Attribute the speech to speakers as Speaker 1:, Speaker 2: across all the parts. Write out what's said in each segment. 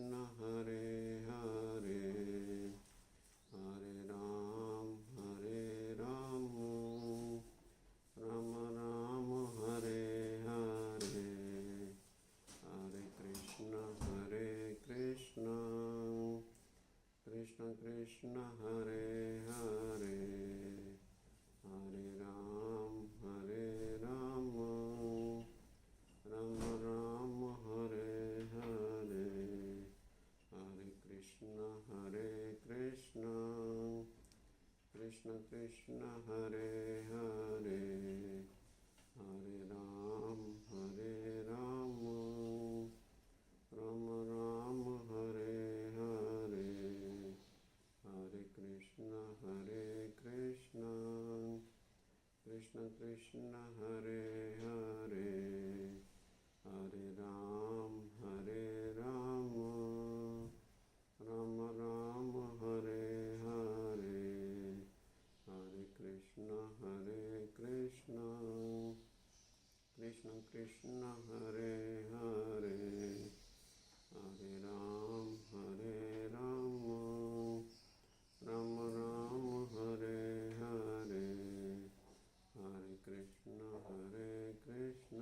Speaker 1: कृष्ण हरे हरे, हरे राम राम राम हरे हरे, हरे कृष्ण कृष्ण कृष्ण हरे हरे, हरे राम राम राम हरे हरे, हरे कृष्ण कृष्ण कृष्ण हरे हरे, हरे राम राम राम हरे हरे, हरे कृष्ण कृष्ण कृष्ण हरे हरे, हरे राम राम राम हरे हरे, हरे कृष्ण कृष्ण हरे हरे, हरे राम राम हरे हरे, हरे कृष्ण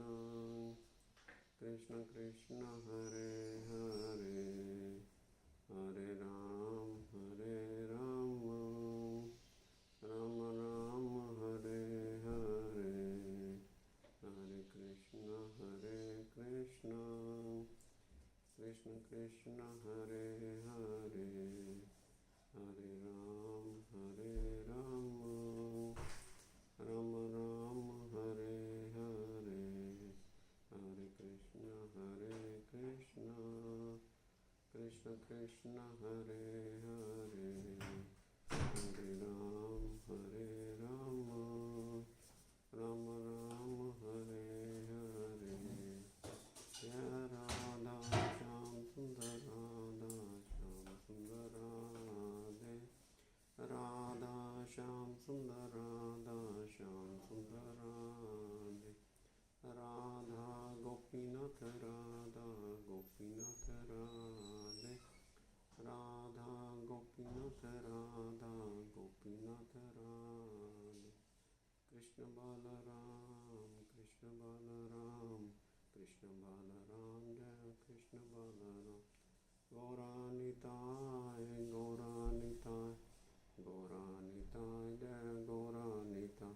Speaker 1: कृष्ण हरे हरे, हरे राम राम हरे हरे, हरे कृष्ण कृष्ण हरे हरे, हरे राम राम हरे हरे, हरे कृष्ण कृष्ण हरे हरे, हरे राम राम हरे हरे, जय राधा श्याम सुंदर राधे, राधा श्याम सुंदर राधे, राधा गोपीनाथ राधे, राधा गोपीनाथ राधे, कृष्ण बलराम जय कृष्ण बलराम, गौरानिताय जय गौरानिताय,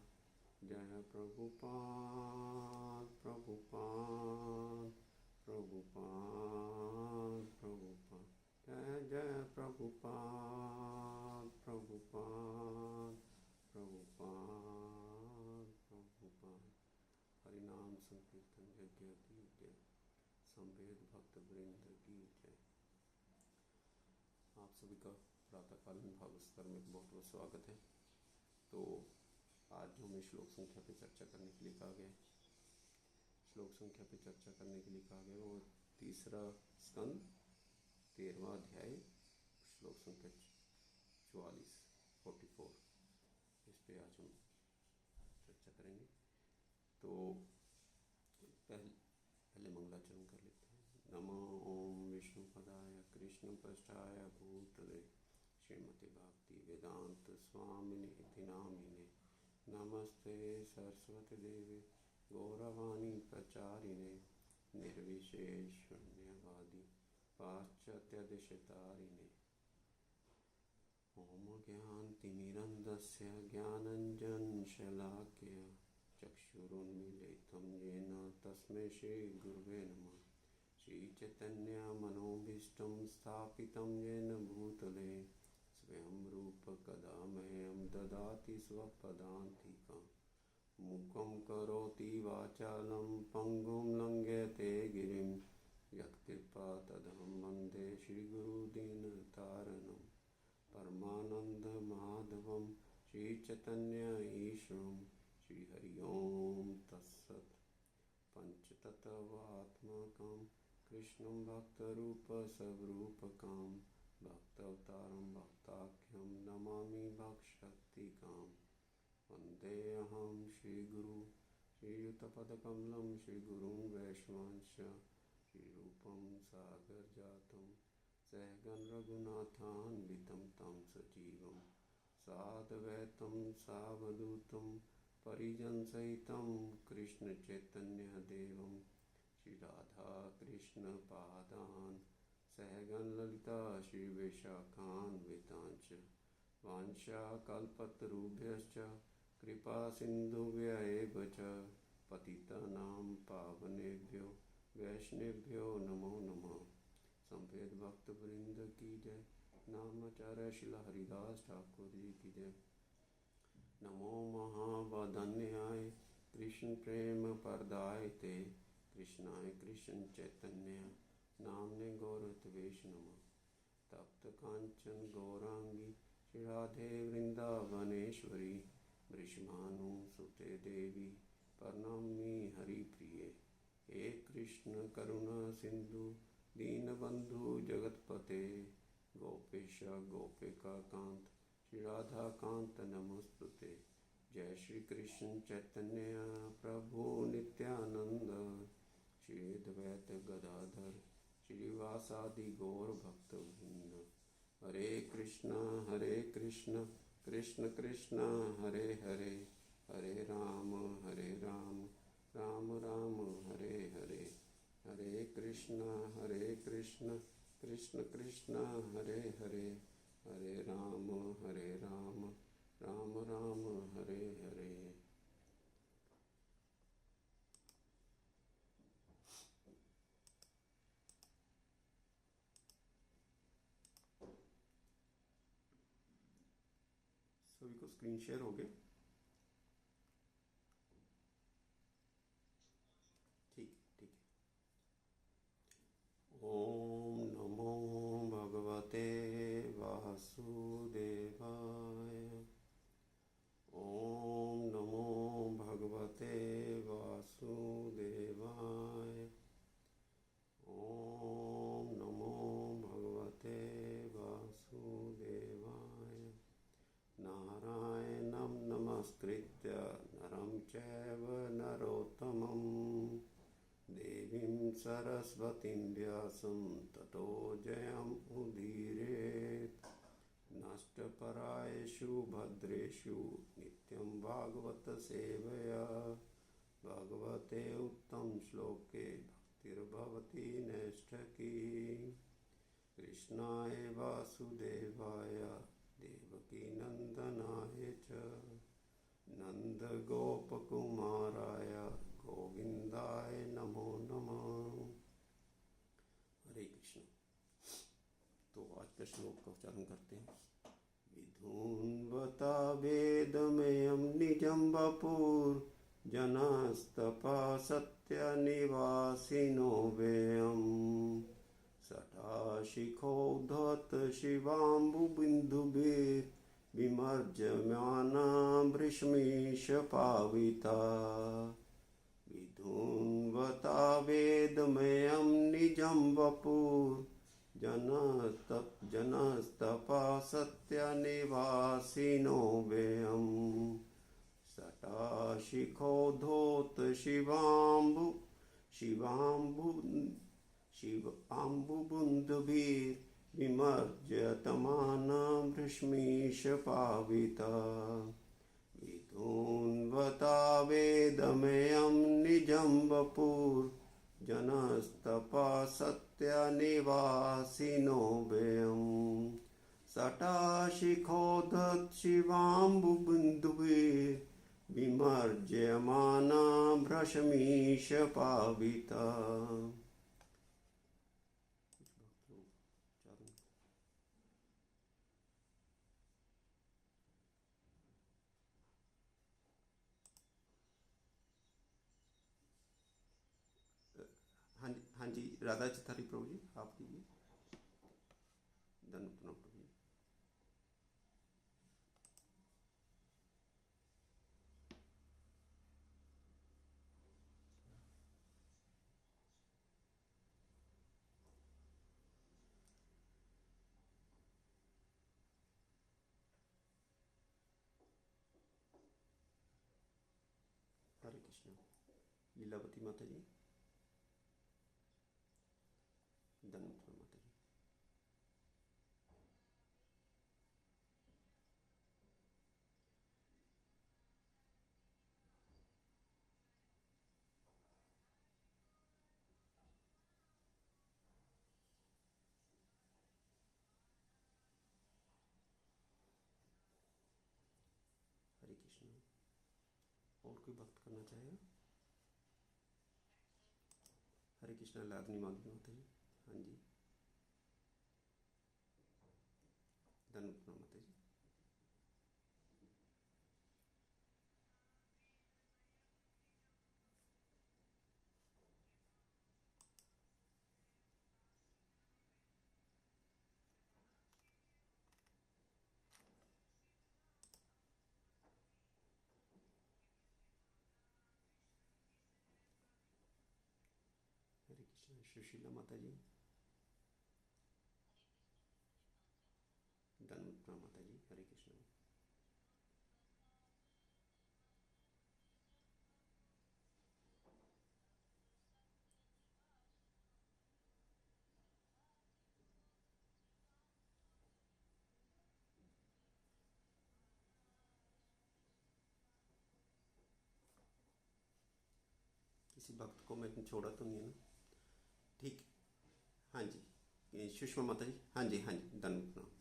Speaker 1: जय प्रभुपाद जय जय प्रभुपाद हरिनाम संकीर्तन यज्ञ की जय, संवेद भक्त वृंद की जय। आप सभी का प्रातःकालीन भागवत स्तर में बहुत बहुत स्वागत है। तो आज हमें श्लोक संख्या पे चर्चा करने के लिए कहा गया, वो तीसरा स्कंद 13वां अध्याय श्लोक संख्या 44 इस पे आज हम चर्चा करेंगे। तो पहले मंगलाचरण कर लेते हैं। नमो ओम विष्णुपदाय कृष्णपृष्ठाय भूतले श्रीमते भक्ति वेदांत स्वामिने इति नामिने, नमस्ते सरस्वती देवे गौरवाणी प्रचारिणे, निर्विशेष शून्यवादी पाश्चात्यदेशतारिणे, ओम ज्ञानतिमिरन्धस्य ज्ञानञ्जनशलाकया चक्षुरुन्मीलितं येन तस्मै श्रीगुरुवे नमः। श्रीचैतन्यमनोभीष्टं स्थापितं येन भूतले स्वयं रूप कदा मह्यं ददाति स्वपदान्तिकं, मूकं करोति वाचालं पङ्गुं लङ्घयते गिरिं, यत्कृपातदहं वन्दे श्रीगुरुदीनतारणं, परमानन्दमाधवं श्रीचैतन्य ईश्वरं। श्रीहरि ओम तत्सत्। पंचतत्वात्मकं कृष्णं भक्तरूपस्वरूपकं, भक्तावतारं भक्ताख्यं नमामि भक्तशक्तिकां, वन्देऽहं श्रीगुरुं श्रीयुतपदकमलं श्रीगुरुं वैष्णवांश्च, श्रीरूपं सागरजातं रघुनाथान्वितं तं सजीवं साद्वैतं सावधूतं परिजनसहितं कृष्णचैतन्यदेवं श्रीराधाकृष्णपादान् सहगणललिता श्रीविशाखान्वितांश्च वाञ्छाकल्पतरुभ्यश्च कृपासिन्धुभ्यैव च पतितानां पावनेभ्यो वैष्णवेभ्यो नमो नमः। संवेद भक्त वृंद की जय। नामाचार्य शिला हरिदास ठाकुर जी की जय। नमो महावदन्याय कृष्ण प्रेम परदाय ते कृष्णाय कृष्ण चैतन्य नामने गौरत्वेश नमः। तप्त कांचन गौरांगी श्री राधे वृंदावनेश्वरी वृषभानु सुते देवी प्रणम्य हरिप्रिये। हे कृष्ण करुणा सिंधु दीनबंधु जगतपते गोपेश गोपिका कांत श्री राधा कांत नमस्तुते। जय श्री कृष्ण चैतन्य प्रभु नित्यानंद श्री अद्वैत गदाधर श्रीवासादि गौर भक्त वृंद। हरे कृष्ण कृष्ण कृष्ण हरे हरे हरे राम राम राम हरे हरे। हरे कृष्ण कृष्ण कृष्ण हरे हरे हरे राम राम राम हरे हरे। सभी को स्क्रीन शेयर हो गए? ठीक ठीक है। ओम नमो भगवते वासुदेवाय। ओम नमो भगवते वासुदेवाय। ओम नमो भगवते वासुदेवाय। नारायणं नमस्कृत्य नरं चैव नरोत्तमं देवीं सरस्वतीं व्यासं ततो जयमुदीरयेत्। नष्टपरायेषु भद्रेषु नित्यं भागवत सेवया भगवते उत्तम श्लोके भक्तिर्भवति नैष्ठकी। कृष्णाय वासुदेवाय देवकी नंदनाय च नंदगोपकुमाराय गोविंदाय नमो नमः। हरे कृष्ण। तो आज का श्लोक का उच्चारण करते हैं। विधून्वता वेदमयं निजं वपुर् जनस्तपा सत्यनिवासिनो व्ययम्। सटाशिखोद्धत शिवाम्बुबिन्दुभिर्विमर्जमाना वृष्मीशपाविता। विधून्वता वेदमयं निजं वपुर् जनस्तपा सत्यनिवासिनो व्ययम्। सटाशिखोद्धत शिवाम्बुबुन्दुभिर्विमर्जतमाना वृष्मीशपाविता। विधून्वता वेदमयं निजं वपुर् जनस्तपा सत्यनिवासिनो व्ययम्। सटाशिखोद्धत शिवाम्बुबिन्दुभिर्विमर्जमाना भ्रशमीशपाविता। हाँ जी राधा चितारी प्रभु जी आप कीजिए। धन्य प्रभु जी। हरे कृष्ण। लीलावती माता जी। धन्य माता जी। कोई भक्त करना चाहेगा? हरे कृष्णा लादनी माधवी माता जी। हाँ जी, धन्यवाद माता जी। हरे कृष्णा सुशीला माता जी। धन्यवाद माता जी। हरे कृष्णा। किसी भक्त को मैं छोड़ा तो नहीं है ना? ठीक। हाँ जी, सुषमा माता जी। हाँ जी, हाँ जी, धन्यवाद।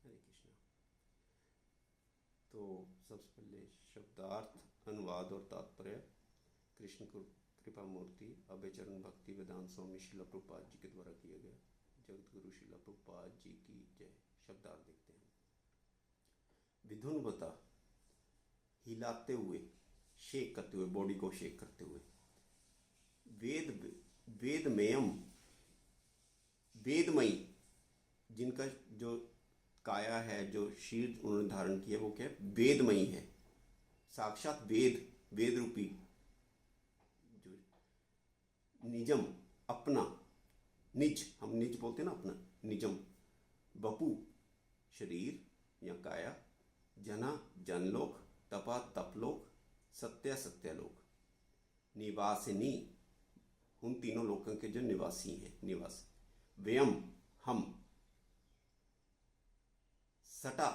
Speaker 1: हरे कृष्णा। तो सबसे पहले शब्दार्थ, अनुवाद और तात्पर्य कृष्ण कृपा मूर्ति अभय चरण भक्ति वेदांत स्वामी शिला प्रभुपाद जी के द्वारा किया गया। जगत गुरु शिला प्रभुपाद जी की जय। शब्दार्थ देखते हैं। विधुन बता, हिलाते हुए, शेक करते हुए, बॉडी को शेक करते हुए। वेद वेदमयम, वेदमयी, जिनका जो काया है, जो शीर उन्होंने धारण किया, वो क्या है? वेदमयी है, साक्षात वेद, वेद रूपी जो निजम, अपना, निज, हम निज बोलते हैं ना, अपना निजम। बपू, शरीर या काया। जना, जनलोक। तपा, तपलोक। सत्य, सत्यलोक। निवासिनी, उन तीनों लोकों के जो निवासी हैं, निवासी। व्यम, हम। सटा,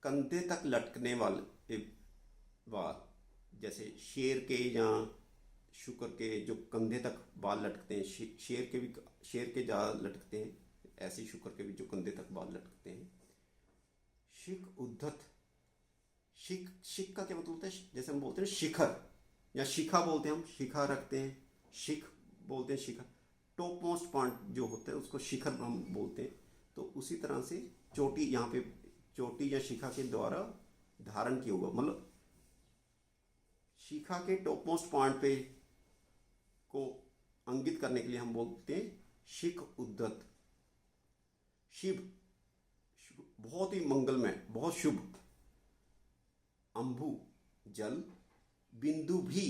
Speaker 1: कंधे तक लटकने वाले बाल, जैसे शेर के या शुकर के जो कंधे तक बाल लटकते हैं, शेर के भी, शेर के जाल लटकते हैं, ऐसे शुकर के भी जो कंधे तक बाल लटकते हैं। शिख उद्धत, शिख, शिख का क्या मतलब होता है? जैसे हम बोलते हैं शिखर या शिखा बोलते हैं, हम शिखा रखते हैं, शिख बोलते हैं, शिखर। टॉप मोस्ट पॉइंट जो होता है उसको शिखर हम बोलते हैं। तो उसी तरह से चोटी, यहाँ पे चोटी या शिखा के द्वारा धारण किया होगा, मतलब शिखा के टॉप मोस्ट पॉइंट पे को अंकित करने के लिए हम बोलते हैं शिख उद्धत। शिव, बहुत ही मंगलमय, बहुत शुभ। अंबु, जल। बिंदु भी,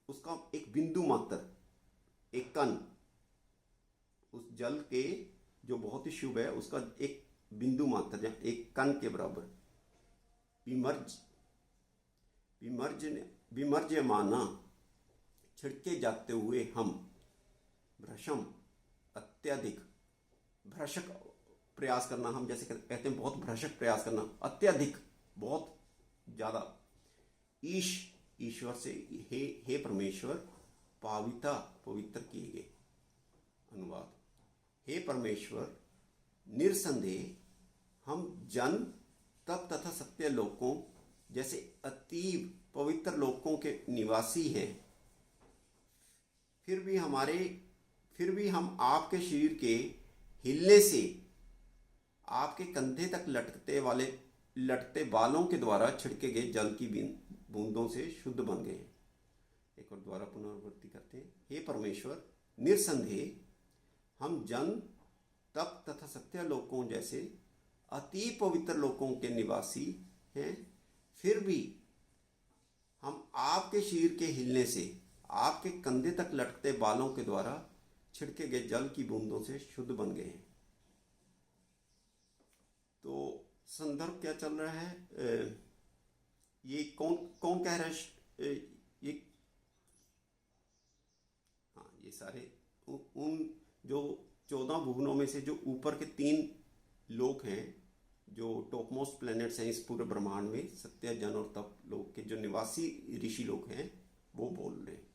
Speaker 1: उसका एक बिंदु मात्र, एक कण, उस जल के जो बहुत ही शुभ है उसका एक बिंदु मात्र या एक कण के बराबर। विमर्ज, विमर्जमाना, छिड़के जाते हुए हम। भ्रशम, अत्यधिक, भ्रशक प्रयास करना, हम जैसे कहते हैं बहुत भ्रशक प्रयास करना, अत्यधिक, बहुत ज्यादा। ईश, ईश्वर से, हे परमेश्वर। पाविता, पवित्र किए गए। अनुवाद, हे परमेश्वर, निरसंदेह हम जन, तप तथा सत्य लोकों जैसे अतीव पवित्र लोकों के निवासी हैं। फिर भी हम आपके शरीर के हिलने से, आपके कंधे तक लटकते बालों के द्वारा छिड़के गए जल की बूंदों से शुद्ध बन गए। एक और द्वारा पुनरावृत्ति करते हैं। हे परमेश्वर, निरसंदेह हम जन, तप तथा सत्य लोकों जैसे अति पवित्र लोकों के निवासी हैं। फिर भी हम आपके शरीर के हिलने से, आपके कंधे तक लटकते बालों के द्वारा छिड़के गए जल की बूंदों से शुद्ध बन गए हैं। तो संदर्भ क्या चल रहा है? ये कौन कौन कह रहा है? ये, हाँ, ये सारे उन जो 14 भुवनों में से जो ऊपर के 3 लोक हैं, जो टॉप मोस्ट प्लैनेट्स हैं इस पूरे ब्रह्मांड में, सत्य, जन और तप लोक के जो निवासी ऋषि लोग हैं, वो बोल रहे हैं।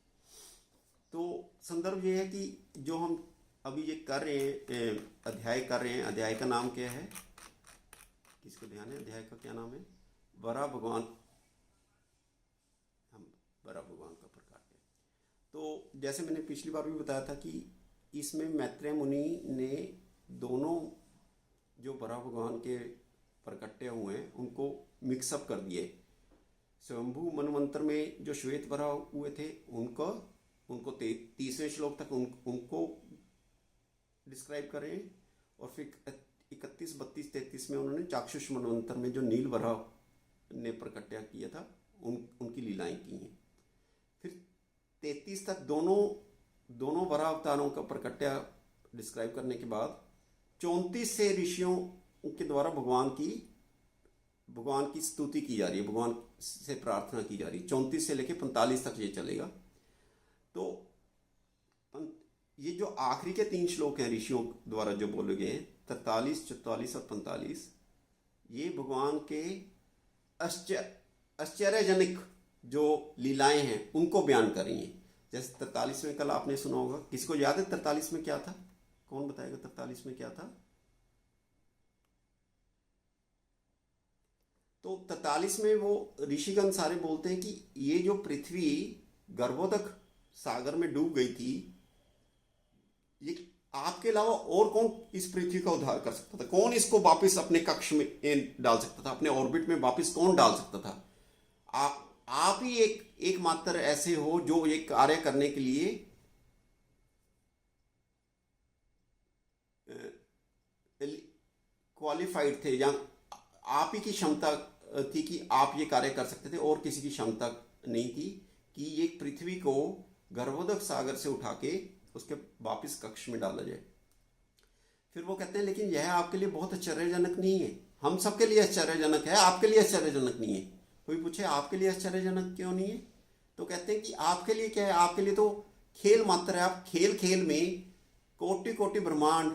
Speaker 1: तो संदर्भ ये है कि जो हम अभी ये कर रहे हैं, अध्याय कर रहे हैं, अध्याय का नाम क्या है, किसको ध्यान है अध्याय का क्या नाम है? वराह भगवान, हम वराह भगवान का प्रकाश है। तो जैसे मैंने पिछली बार भी बताया था कि इसमें मैत्रेय मुनि ने दोनों जो वराह भगवान के प्रकट्य हुए हैं उनको मिक्सअप कर दिए। स्वयंभू मनवंतर में जो श्वेत वराह हुए थे उनको 30वें श्लोक तक उनको डिस्क्राइब करें, और फिर 31, 32, 33 में उन्होंने चाक्षुष मनवंतर में जो नील वराह ने प्रकट्य किया था उनकी लीलाएं की हैं। फिर 33 तक दोनों वराह अवतारों का प्रकट्य डिस्क्राइब करने के बाद 34 से ऋषियों के द्वारा भगवान की स्तुति की जा रही है, भगवान से प्रार्थना की जा रही है। 34 से लेकर 45 तक ये चलेगा। तो ये जो आखिरी के 3 श्लोक हैं ऋषियों द्वारा जो बोले गए हैं, 43, 44 और 45, ये भगवान के आश्चर्यजनक जो लीलाएं हैं उनको बयान कर रही हैं। जैसे 43 में कल आपने सुना होगा, किसको याद है 43 में क्या था? कौन बताएगा 43 में क्या था? तो 43 में वो ऋषिगण सारे बोलते हैं कि ये जो पृथ्वी गर्भोदक सागर में डूब गई थी, ये आपके अलावा और कौन इस पृथ्वी का उद्धार कर सकता था? कौन इसको वापस अपने कक्ष में डाल सकता था? अपने ऑर्बिट में वापस कौन डाल सकता था? आप ही एकमात्र ऐसे हो जो एक कार्य करने के लिए क्वालिफाइड थे, या आप ही की क्षमता थी कि आप ये कार्य कर सकते थे, और किसी की क्षमता नहीं थी कि ये पृथ्वी को गर्भोदक सागर से उठा के उसके वापस कक्ष में डाला जाए। फिर वो कहते हैं लेकिन यह आपके लिए बहुत आश्चर्यजनक नहीं है। हम सबके लिए आश्चर्यजनक है, आपके लिए आश्चर्यजनक नहीं है। कोई पूछे आपके लिए आश्चर्यजनक क्यों नहीं है, तो कहते हैं कि आपके लिए क्या है, आपके लिए तो खेल मात्र है। आप खेल में कोटि कोटि ब्रह्मांड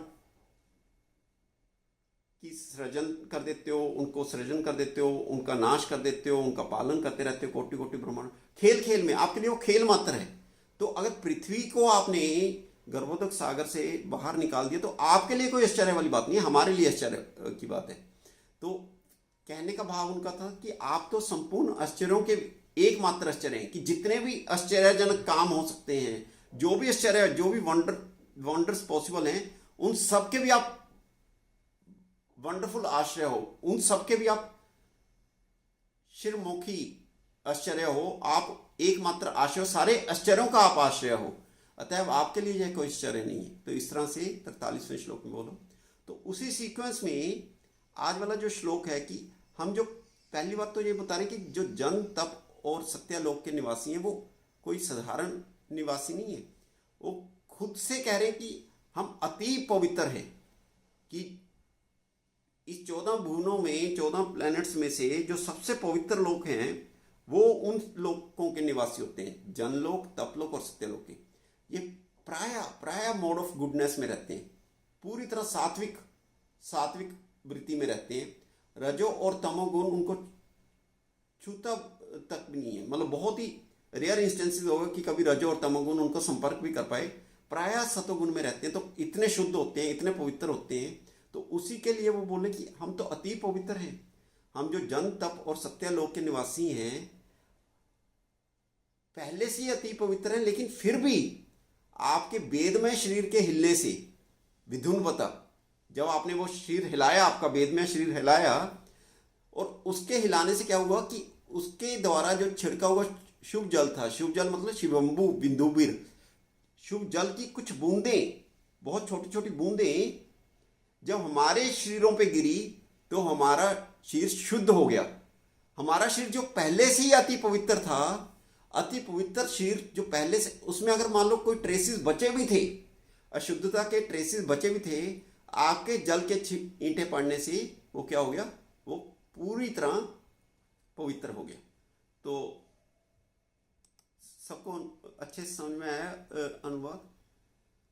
Speaker 1: की सृजन कर देते हो, उनको सृजन कर देते हो, उनका नाश कर देते हो, उनका पालन करते रहते हो। कोटि कोटि ब्रह्मांड खेल में आपके लिए वो खेल मात्र है। तो अगर पृथ्वी को आपने गर्भोदक सागर से बाहर निकाल दिया तो आपके लिए कोई आश्चर्य वाली बात नहीं है, हमारे लिए आश्चर्य की बात है। तो कहने का भाव उनका था कि आप तो संपूर्ण आश्चर्यों के एकमात्र आश्चर्य हैं, कि जितने भी आश्चर्यजनक काम हो सकते हैं, जो भी आश्चर्य, जो भी वंडर्स पॉसिबल हैं, उन सब के भी आप वंडरफुल आश्रय हो, उन सब के भी आप शिरमुखी आश्चर्य हो, आप एकमात्र आश्रय, सारे आश्चर्यों का आप आश्रय हो, अतएव आपके लिए यह कोई आश्चर्य नहीं है। तो इस तरह से 43वें श्लोक में बोलो। तो उसी सीक्वेंस में आज वाला जो श्लोक है कि हम जो पहली बात तो ये बता रहे कि जो जन तप और सत्यलोक के निवासी हैं वो कोई साधारण निवासी नहीं है। वो खुद से कह रहे हैं कि हम अति पवित्र हैं, कि इस 14 भुवनों में, 14 प्लैनेट्स में से जो सबसे पवित्र लोक हैं वो उन लोकों के निवासी होते हैं, जनलोक, तपलोक और सत्यलोक के। ये प्राय मोड ऑफ गुडनेस में रहते हैं, पूरी तरह सात्विक वृत्ति में रहते हैं। रजो और तमोगुण उनको छूता तक भी नहीं है, मतलब बहुत ही रेयर इंस्टेंसेस होगा कि कभी रजो और तमोगुण उनको संपर्क भी कर पाए। प्राय सतोगुण में रहते हैं, तो इतने शुद्ध होते हैं, इतने पवित्र होते हैं। तो उसी के लिए वो बोले कि हम तो अति पवित्र हैं। हम जो जन तप और सत्यलोक के निवासी हैं पहले से ही अति पवित्र हैं, लेकिन फिर भी आपके वेदमय शरीर के हिलने से विधुनवता, जब आपने वो शरीर हिलाया, आपका वेदमय शरीर हिलाया, और उसके हिलाने से क्या हुआ कि उसके द्वारा जो छिड़का हुआ शुभ जल था, शुभ जल मतलब शिवम्बु बिंदुबीर, शुभ जल की कुछ बूंदें, बहुत छोटी छोटी बूंदें जब हमारे शरीरों पे गिरी तो हमारा शरीर शुद्ध हो गया। हमारा शरीर जो पहले से ही अति पवित्र था, अति पवित्र शरीर जो पहले से, उसमें अगर मान लो कोई ट्रेसेस बचे भी थे, अशुद्धता के ट्रेसेस बचे भी थे, आपके जल के ईंटें पड़ने से वो क्या हो गया, वो पूरी तरह पवित्र हो गया। तो सबको अच्छे से समझ में आया अनुवाद।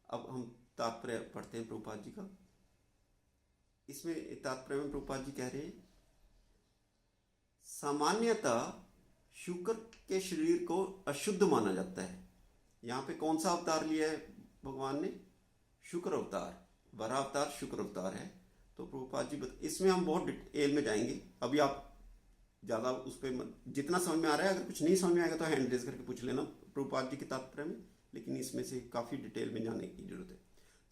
Speaker 1: अब हम तात्पर्य पढ़ते हैं प्रभुपाद जी का। इसमें तात्पर्य में प्रभुपाद जी कह रहे हैं, सामान्यतः शुक्र के शरीर को अशुद्ध माना जाता है। यहाँ पे कौन सा अवतार लिया है भगवान ने? शुक्र अवतार, बड़ा अवतार शुक्र अवतार है। तो प्रभुपाद जी इसमें हम बहुत डिटेल में जाएंगे, अभी आप ज़्यादा उस पर जितना समझ में आ रहा है, अगर कुछ नहीं समझ में आएगा तो हैंड रेज करके पूछ लेना प्रभुपाद जी के तात्पर्य में, लेकिन इसमें से काफ़ी डिटेल में जाने की जरूरत है।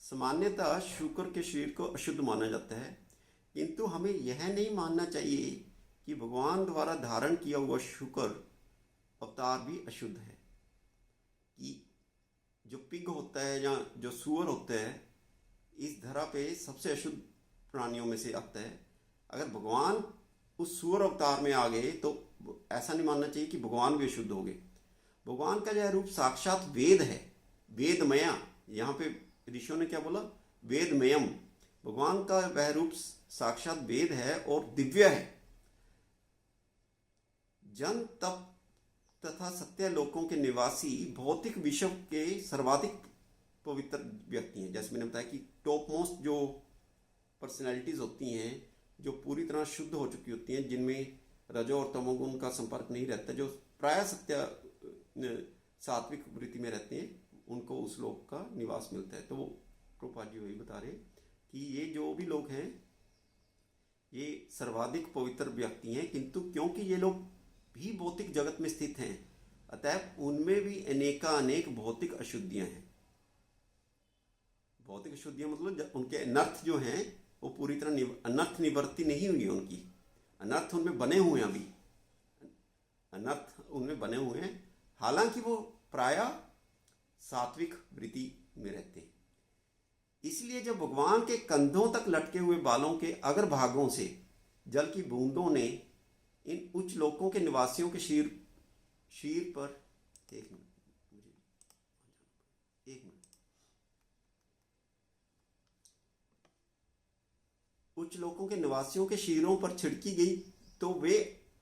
Speaker 1: सामान्यतः शुक्र के शरीर को अशुद्ध माना जाता है, किंतु हमें यह नहीं मानना चाहिए कि भगवान द्वारा धारण किया हुआ शुक्र अवतार भी अशुद्ध है। कि जो पिग होता है या जो सूअर होता है, इस धरा पे सबसे अशुद्ध प्राणियों में से आता है। अगर भगवान उस सूअर अवतार में आ गए तो ऐसा नहीं मानना चाहिए कि भगवान भी अशुद्ध हो गए। भगवान का यह रूप साक्षात वेद है, वेदमया। यहाँ पे ऋषियों ने क्या बोला? वेदमयम। भगवान का वह रूप साक्षात वेद है और दिव्य है। जन तप तथा सत्य लोकों के निवासी भौतिक विश्व के सर्वाधिक पवित्र व्यक्ति हैं। जैसे मैंने बताया कि टॉप मोस्ट जो पर्सनैलिटीज होती हैं, जो पूरी तरह शुद्ध हो चुकी होती हैं, जिनमें रजो और तमोगुण का संपर्क नहीं रहता, जो प्राय सत्य सात्विक वृत्ति में रहते हैं, उनको उस लोक का निवास मिलता है। तो वो प्रभुपाद जी वही बता रहे हैं कि ये जो भी लोग हैं ये सर्वाधिक पवित्र व्यक्ति हैं, किंतु क्योंकि ये लोग भी भौतिक जगत में स्थित हैं, अतः उनमें भी अनेक भौतिक अशुद्धियां हैं। भौतिक अशुद्धियां मतलब उनके अनर्थ जो हैं वो पूरी तरह अनर्थ निवृत्ति नहीं हुई है उनकी। अनर्थ उनमें बने हुए हैं, अभी अनर्थ उनमें बने हुए हैं, हालांकि वो प्रायः सात्विक वृत्ति में रहते हैं। इसलिए जब भगवान के कंधों तक लटके हुए बालों के अग्र भागों से जल की बूंदों ने इन उच्च लोकों के निवासियों के शीर पर एक मिनट उच्च लोकों के निवासियों के शीरों पर छिड़की गई तो वे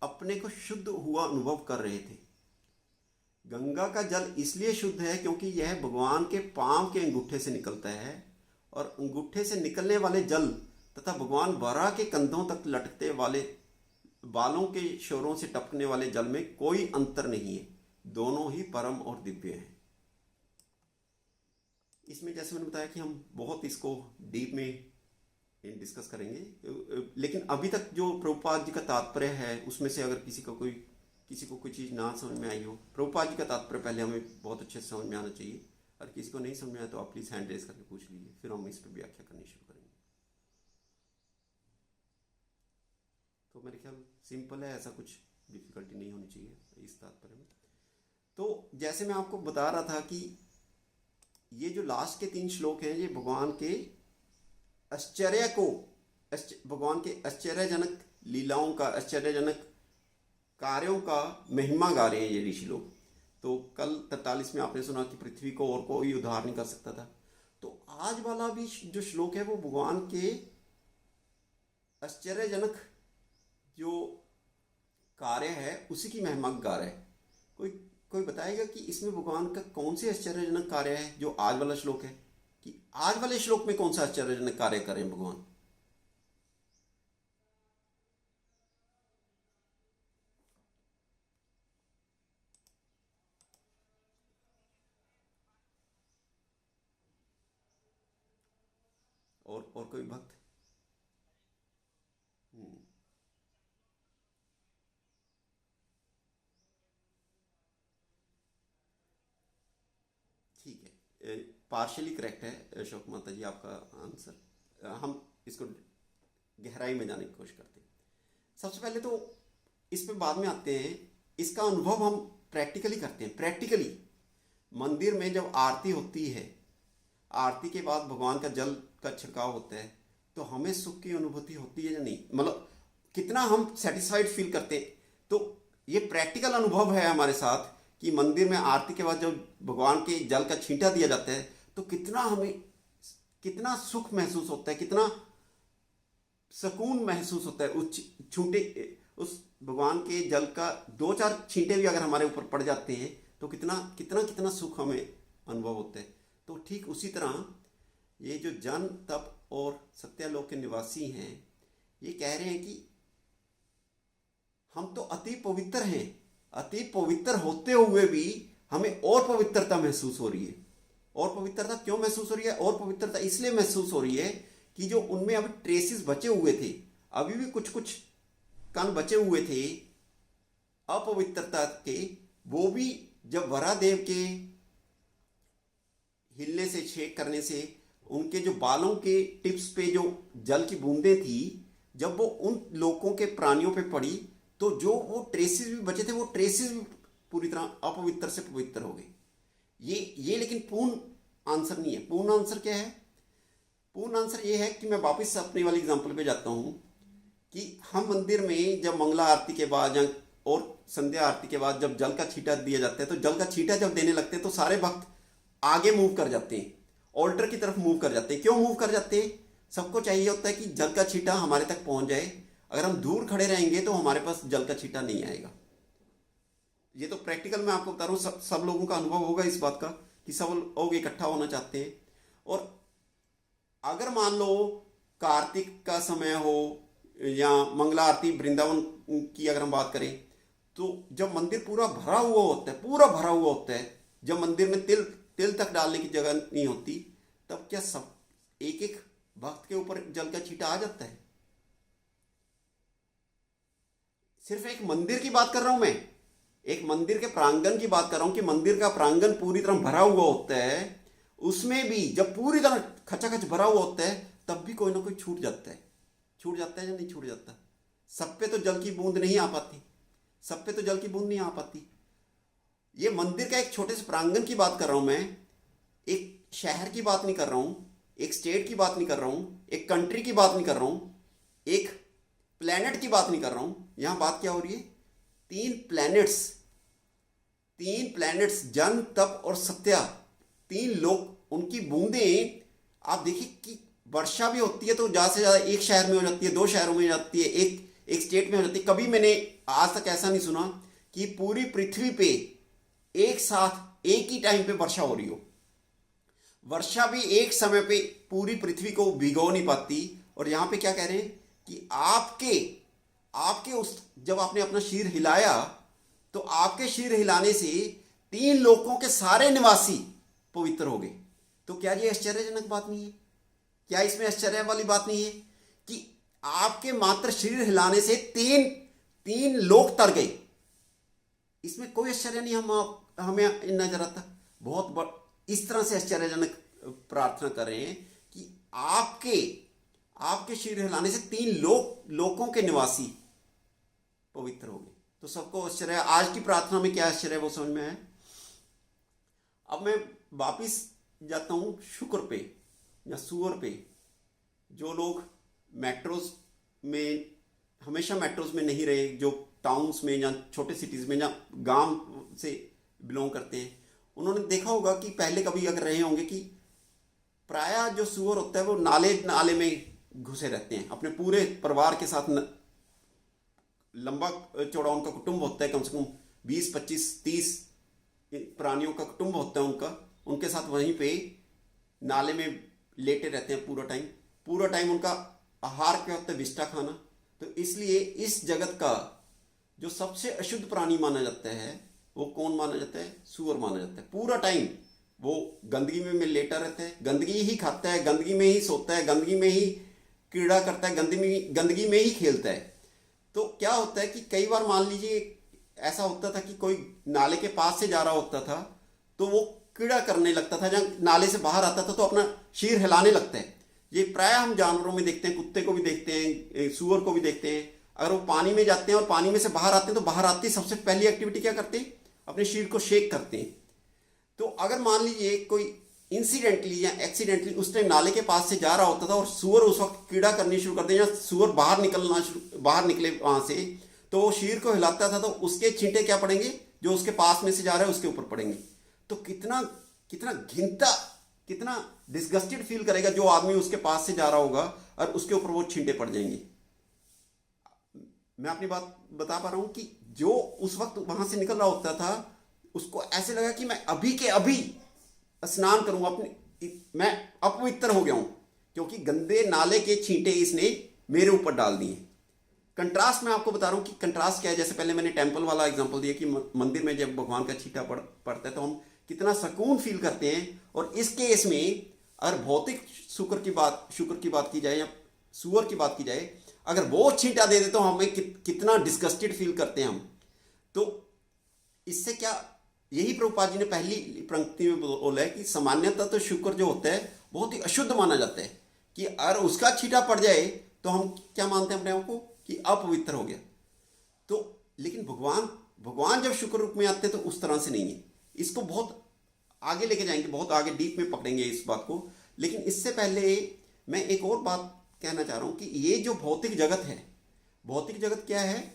Speaker 1: अपने को शुद्ध हुआ अनुभव कर रहे थे। गंगा का जल इसलिए शुद्ध है क्योंकि यह भगवान के पांव के अंगूठे से निकलता है, और अंगूठे से निकलने वाले जल तथा भगवान बराह के कंधों तक लटकते वाले बालों के शोरों से टपकने वाले जल में कोई अंतर नहीं है, दोनों ही परम और दिव्य हैं। इसमें जैसे मैंने बताया कि हम बहुत इसको डीप में डिस्कस करेंगे, लेकिन अभी तक जो प्रभुपाद जी का तात्पर्य है उसमें से अगर किसी को कोई चीज़ ना समझ में आई हो, प्रभुपाद जी का तात्पर्य पहले हमें बहुत अच्छे से समझ में आना चाहिए। और किसी को नहीं समझ में आया तो आप प्लीज़ हैंड रेज करके पूछ लीजिए, फिर हम इस पर व्याख्या करनी शुरू करेंगे। तो मेरे ख्याल सिंपल है, ऐसा कुछ डिफिकल्टी नहीं होनी चाहिए इस तात्पर्य में। तो जैसे मैं आपको बता रहा था कि ये जो लास्ट के 3 श्लोक हैं, ये भगवान के आश्चर्य को, भगवान के आश्चर्यजनक लीलाओं का, आश्चर्यजनक कार्यों का महिमा गा रहे हैं ये ऋषि लोग। तो कल 43 में आपने सुना कि पृथ्वी को और कोई उद्धार नहीं कर सकता था। तो आज वाला भी जो श्लोक है वो भगवान के आश्चर्यजनक जो कार्य है उसी की महिमा गा रहा है। कोई बताएगा कि इसमें भगवान का कौन से आश्चर्यजनक कार्य है जो आज वाला श्लोक है, कि आज वाले श्लोक में कौन सा आश्चर्यजनक कार्य करें भगवान? और कोई भक्त? ठीक है, पार्शियली करेक्ट है अशोक माता जी आपका आंसर। हम इसको गहराई में जाने की कोशिश करते हैं। सबसे पहले तो इस पे बाद में आते हैं, इसका अनुभव हम प्रैक्टिकली करते हैं। प्रैक्टिकली मंदिर में जब आरती होती है, आरती के बाद भगवान का जल का छिड़काव होता है, तो हमें सुख की अनुभूति होती है या नहीं, मतलब कितना हम सेटिस्फाइड फील करते हैं। तो ये प्रैक्टिकल अनुभव है हमारे साथ कि मंदिर में आरती के बाद जब भगवान के जल का छींटा दिया जाता है तो कितना सुख महसूस होता है, कितना सुकून महसूस होता है। उस भगवान के जल का 2-4 छींटे भी अगर हमारे ऊपर पड़ जाते हैं तो कितना सुख हमें अनुभव होता है। तो ठीक उसी तरह ये जो जन तप और सत्यालोक के निवासी हैं, ये कह रहे हैं कि हम तो अति पवित्र हैं, अति पवित्र होते हुए भी हमें और पवित्रता महसूस हो रही है। और पवित्रता क्यों महसूस हो रही है? और पवित्रता इसलिए महसूस हो रही है कि जो उनमें अभी ट्रेसेस बचे हुए थे, अभी भी कुछ कुछ कण बचे हुए थे अपवित्रता के, वो भी जब वरादेव के हिलने से, छेक करने से, उनके जो बालों के टिप्स पे जो जल की बूंदें थी, जब वो उन लोगों के प्राणियों पे पड़ी, तो जो वो ट्रेसेस भी बचे थे, वो ट्रेसेस भी पूरी तरह अपवित्र से पवित्र हो गए। ये लेकिन पूर्ण आंसर नहीं है। पूर्ण आंसर क्या है? पूर्ण आंसर ये है कि मैं वापस अपने वाली एग्जांपल पे जाता हूँ कि हम मंदिर में जब मंगला आरती के बाद या और संध्या आरती के बाद जब जल का छींटा दिया जाता है, तो जल का छींटा जब देने लगते हैं तो सारे भक्त आगे मूव कर जाते हैं, ऑल्टर की तरफ मूव कर जाते हैं। क्यों मूव कर जाते हैं? सबको चाहिए होता है कि जल का छींटा हमारे तक पहुंच जाए। अगर हम दूर खड़े रहेंगे तो हमारे पास जल का छींटा नहीं आएगा। ये तो प्रैक्टिकल मैं आपको बता रहा हूँ, सब लोगों का अनुभव होगा इस बात का कि सब लोग इकट्ठा होना चाहते हैं। और अगर मान लो कार्तिक का समय हो या मंगला आरती वृंदावन की अगर हम बात करें, तो जब मंदिर पूरा भरा हुआ होता है, पूरा भरा हुआ होता है, जब मंदिर में तिल तक डालने की जगह नहीं होती, तब क्या सब एक एक भक्त के ऊपर जल का छींटा आ जाता है? सिर्फ एक मंदिर की बात कर रहा हूं मैं, एक मंदिर के प्रांगण की बात कर रहा हूं कि मंदिर का प्रांगण पूरी तरह भरा हुआ होता है, उसमें भी जब पूरी तरह खचाखच भरा हुआ होता है, तब भी कोई ना कोई छूट जाता है। छूट जाता है या नहीं छूट जाता? सब पे तो जल की बूंद नहीं आ पाती, सब पे तो जल की बूंद नहीं आ पाती। ये मंदिर का एक छोटे से प्रांगण की बात कर रहा हूं मैं, एक शहर की बात नहीं कर रहा हूं, एक स्टेट की बात नहीं कर रहा हूं, एक कंट्री की बात नहीं कर रहा हूं, एक प्लेनेट की बात नहीं कर रहा हूं। यहां बात क्या हो रही है? तीन प्लैनेट्स जन, तप और सत्या, तीन लोग, उनकी बूंदें आप देखिए कि वर्षा भी होती है तो ज़्यादा से ज़्यादा एक शहर में हो जाती है, दो शहरों में हो जाती है, एक स्टेट में हो जाती है। कभी मैंने आज तक ऐसा नहीं सुना कि पूरी पृथ्वी पे एक साथ एक ही टाइम पे वर्षा हो रही हो। वर्षा भी एक समय पे पूरी पृथ्वी को भिगो नहीं पाती। और यहां पे क्या कह रहे हैं कि आपके उस जब आपने अपना शीर हिलाया, तो आपके शीर हिलाने से तीन लोकों के सारे निवासी पवित्र हो गए। तो क्या ये आश्चर्यजनक बात नहीं है? क्या इसमें आश्चर्य वाली बात नहीं है कि आपके मात्र शीर हिलाने से तीन लोक तर गए? इसमें कोई आश्चर्य नहीं हमें नजर आता। इस तरह से आश्चर्यजनक प्रार्थना कर रहे हैं कि आपके शीर हिलाने से तीन लोकों के निवासी पवित्र हो गए। तो सबको आश्चर्य। आज की प्रार्थना में क्या आश्चर्य है वो समझ में आया। अब मैं वापिस जाता हूं शुक्र पे या सुअर पे। जो लोग मेट्रोज में, हमेशा मेट्रोज में नहीं रहे, जो टाउन्स में या छोटे सिटीज में या गांव से बिलोंग करते हैं, उन्होंने देखा होगा कि पहले कभी अगर रहे होंगे कि प्रायः जो सुअर होता है वो नाले में घुसे रहते हैं अपने पूरे परिवार के साथ। लंबा चौड़ा उनका कुटुंब होता है, कम से कम 20, 25, 30 प्राणियों का कुटुंब होता है उनके साथ वहीं पे नाले में लेटे रहते हैं पूरा टाइम उनका आहार क्या होता है? विष्ठा खाना। तो इसलिए इस जगत का जो सबसे अशुद्ध प्राणी माना जाता है वो कौन माना जाता है? सुअर माना जाता है। पूरा टाइम वो गंदगी में लेटा रहता है, गंदगी ही खाता है, गंदगी में ही सोता है, गंदगी में ही क्रीड़ा करता है, गंदगी में ही खेलता है। तो क्या होता है कि कई बार मान लीजिए ऐसा होता था कि कोई नाले के पास से जा रहा होता था तो वो कीड़ा करने लगता था, जब नाले से बाहर आता था तो अपना शीर हिलाने लगता है। ये प्रायः हम जानवरों में देखते हैं, कुत्ते को भी देखते हैं, सुअर को भी देखते हैं। अगर वो पानी में जाते हैं और पानी में से बाहर आते हैं तो बाहर आते ही सबसे पहली एक्टिविटी क्या करते हैं? अपने शीर को शेक करते हैं। तो अगर मान लीजिए कोई इंसिडेंटली या एक्सीडेंटली उस टाइम नाले के पास से जा रहा होता था और सुअर उस वक्त कीड़ा करनी शुरू कर दे या सुअर बाहर निकले वहां से, तो वो शीर को हिलाता था तो उसके छींटे क्या पड़ेंगे? जो उसके पास में से जा रहा है उसके ऊपर पड़ेंगे। तो कितना घिनता, कितना डिस्गस्टेड फील करेगा जो आदमी उसके पास से जा रहा होगा और उसके ऊपर वो छींटे पड़ जाएंगे। मैं अपनी बात बता पा रहा हूं कि जो उस वक्त वहां से निकल रहा होता था उसको ऐसे लगा कि मैं अभी के अभी स्नान करूंगा, मैं अपवित्र हो गया हूं क्योंकि गंदे नाले के छींटे इसने मेरे ऊपर डाल दिए। कंट्रास्ट मैं आपको बता रहा हूं कि कंट्रास्ट क्या है। जैसे पहले मैंने टेंपल वाला एग्जांपल दिया कि मंदिर में जब भगवान का छींटा पड़ता है तो हम कितना सुकून फील करते हैं। और इस केस में अगर भौतिक शुक्र की बात की जाए या सुअर की बात की जाए, अगर वो छींटा दे दे तो हमें कितना डिस्गस्टेड फील करते हैं हम। तो इससे क्या, यही प्रभुपाद जी ने पहली पंक्ति में बोला है कि सामान्यतः तो शुक्र जो होता है बहुत ही अशुद्ध माना जाता है, कि अगर उसका छींटा पड़ जाए तो हम क्या मानते हैं अपने आप को कि अपवित्र हो गया। तो लेकिन भगवान जब शुक्र रूप में आते हैं तो उस तरह से नहीं है। इसको बहुत आगे लेके जाएंगे, बहुत आगे डीप में पकड़ेंगे इस बात को। लेकिन इससे पहले मैं एक और बात कहना चाह रहा हूं कि ये जो भौतिक जगत है, भौतिक जगत क्या है,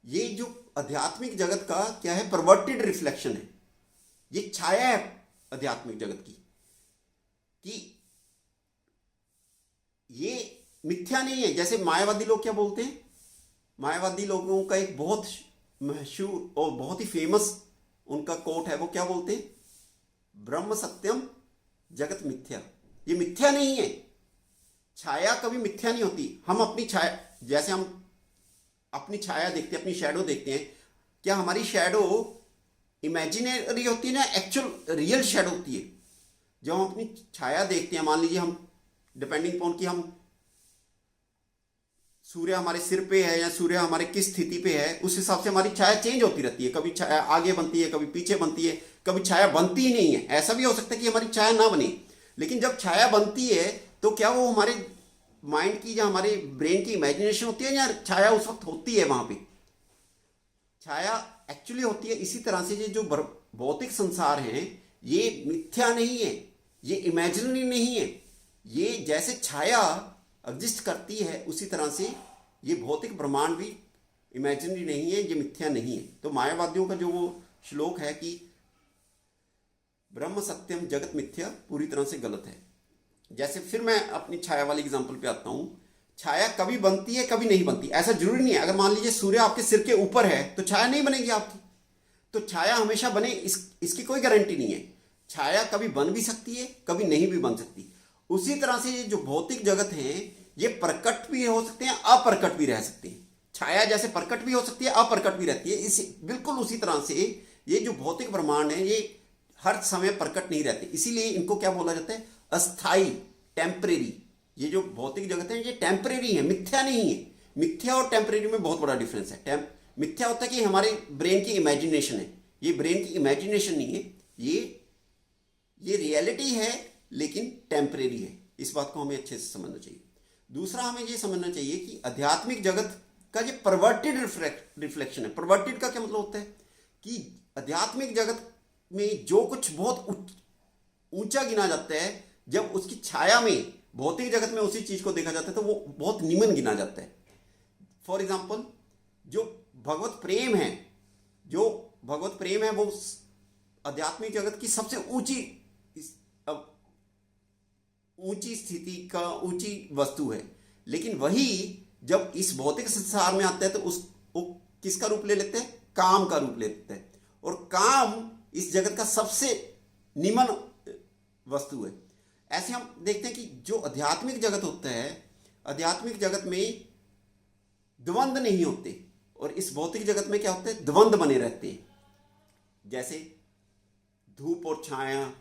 Speaker 1: ये जो आध्यात्मिक जगत का क्या है, परवर्टेड रिफ्लेक्शन है। ये छाया है आध्यात्मिक जगत की, कि ये मिथ्या नहीं है। जैसे मायावादी लोग क्या बोलते हैं, मायावादी लोगों का एक बहुत मशहूर और बहुत ही फेमस उनका कोट है। वो क्या बोलते हैं, ब्रह्म सत्यम जगत मिथ्या। ये मिथ्या नहीं है, छाया कभी मिथ्या नहीं होती। हम अपनी छाया, जैसे हम अपनी छाया देखते हैं, अपनी शैडो देखते हैं, क्या हमारी शैडो इमेजिनरी होती है ना एक्चुअल रियल शैडो होती है। जब हम अपनी छाया देखते हैं, मान लीजिए हम डिपेंडिंग अपॉन कि हम सूर्य हमारे सिर पे है या सूर्य हमारे किस स्थिति पे है, उस हिसाब से हमारी छाया चेंज होती रहती है। कभी छाया आगे बनती है, कभी पीछे बनती है, कभी छाया बनती ही नहीं है। ऐसा भी हो सकता है कि हमारी छाया ना बने। लेकिन जब छाया बनती है तो क्या वो हमारे माइंड की या हमारे ब्रेन की इमेजिनेशन होती है, या छाया उस वक्त होती है वहां पे? छाया एक्चुअली होती है। इसी तरह से ये जो भौतिक संसार है ये मिथ्या नहीं है, ये इमेजिनरी नहीं है। ये जैसे छाया एग्जिस्ट करती है उसी तरह से ये भौतिक ब्रह्मांड भी इमेजिनरी नहीं है, ये मिथ्या नहीं है। तो मायावादियों का जो वो श्लोक है कि ब्रह्म सत्यम जगत मिथ्या, पूरी तरह से गलत है। जैसे फिर मैं अपनी छाया वाली एग्जांपल पे आता हूं। छाया कभी बनती है, कभी नहीं बनती, ऐसा जरूरी नहीं है। अगर मान लीजिए सूर्य आपके सिर के ऊपर है तो छाया नहीं बनेगी आपकी। तो छाया हमेशा बने इसकी कोई गारंटी नहीं है। छाया कभी बन भी सकती है, कभी नहीं भी बन सकती। उसी तरह से ये जो भौतिक जगत है ये प्रकट भी हो सकते हैं, अप्रकट भी रह सकते हैं। छाया जैसे प्रकट भी हो सकती है, अप्रकट भी रहती है। इस बिल्कुल उसी तरह से ये जो भौतिक ब्रह्मांड है ये हर समय प्रकट नहीं रहते। इसीलिए इनको क्या बोला जाता है, अस्थाई, टेम्परेरी। ये जो भौतिक जगत है ये टेम्परेरी है, मिथ्या नहीं है। मिथ्या और टेम्परेरी में बहुत बड़ा डिफरेंस है। मिथ्या होता है कि हमारे ब्रेन की इमेजिनेशन है, ये ब्रेन की इमेजिनेशन नहीं है, ये रियलिटी है लेकिन टेम्परेरी है। इस बात को हमें अच्छे से समझना चाहिए। दूसरा हमें ये समझना चाहिए कि आध्यात्मिक जगत का ये परवर्टेड रिफ्लेक्शन है। परवर्टेड का क्या मतलब होता है कि आध्यात्मिक जगत में जो कुछ बहुत ऊंचा गिना जाता है, जब उसकी छाया में भौतिक जगत में उसी चीज को देखा जाता है तो वो बहुत निम्न गिना जाता है। फॉर एग्जाम्पल जो भगवत प्रेम है, वो आध्यात्मिक जगत की सबसे ऊंची स्थिति का ऊंची वस्तु है। लेकिन वही जब इस भौतिक संसार में आता है तो वो किसका रूप ले लेते हैं, काम का रूप ले लेते हैं। और काम इस जगत का सबसे निम्न वस्तु है। ऐसे हम देखते हैं कि जो आध्यात्मिक जगत होता है, आध्यात्मिक जगत में द्वंद नहीं होते, और इस भौतिक जगत में क्या होता है, द्वंद बने रहते हैं। जैसे धूप और छाया,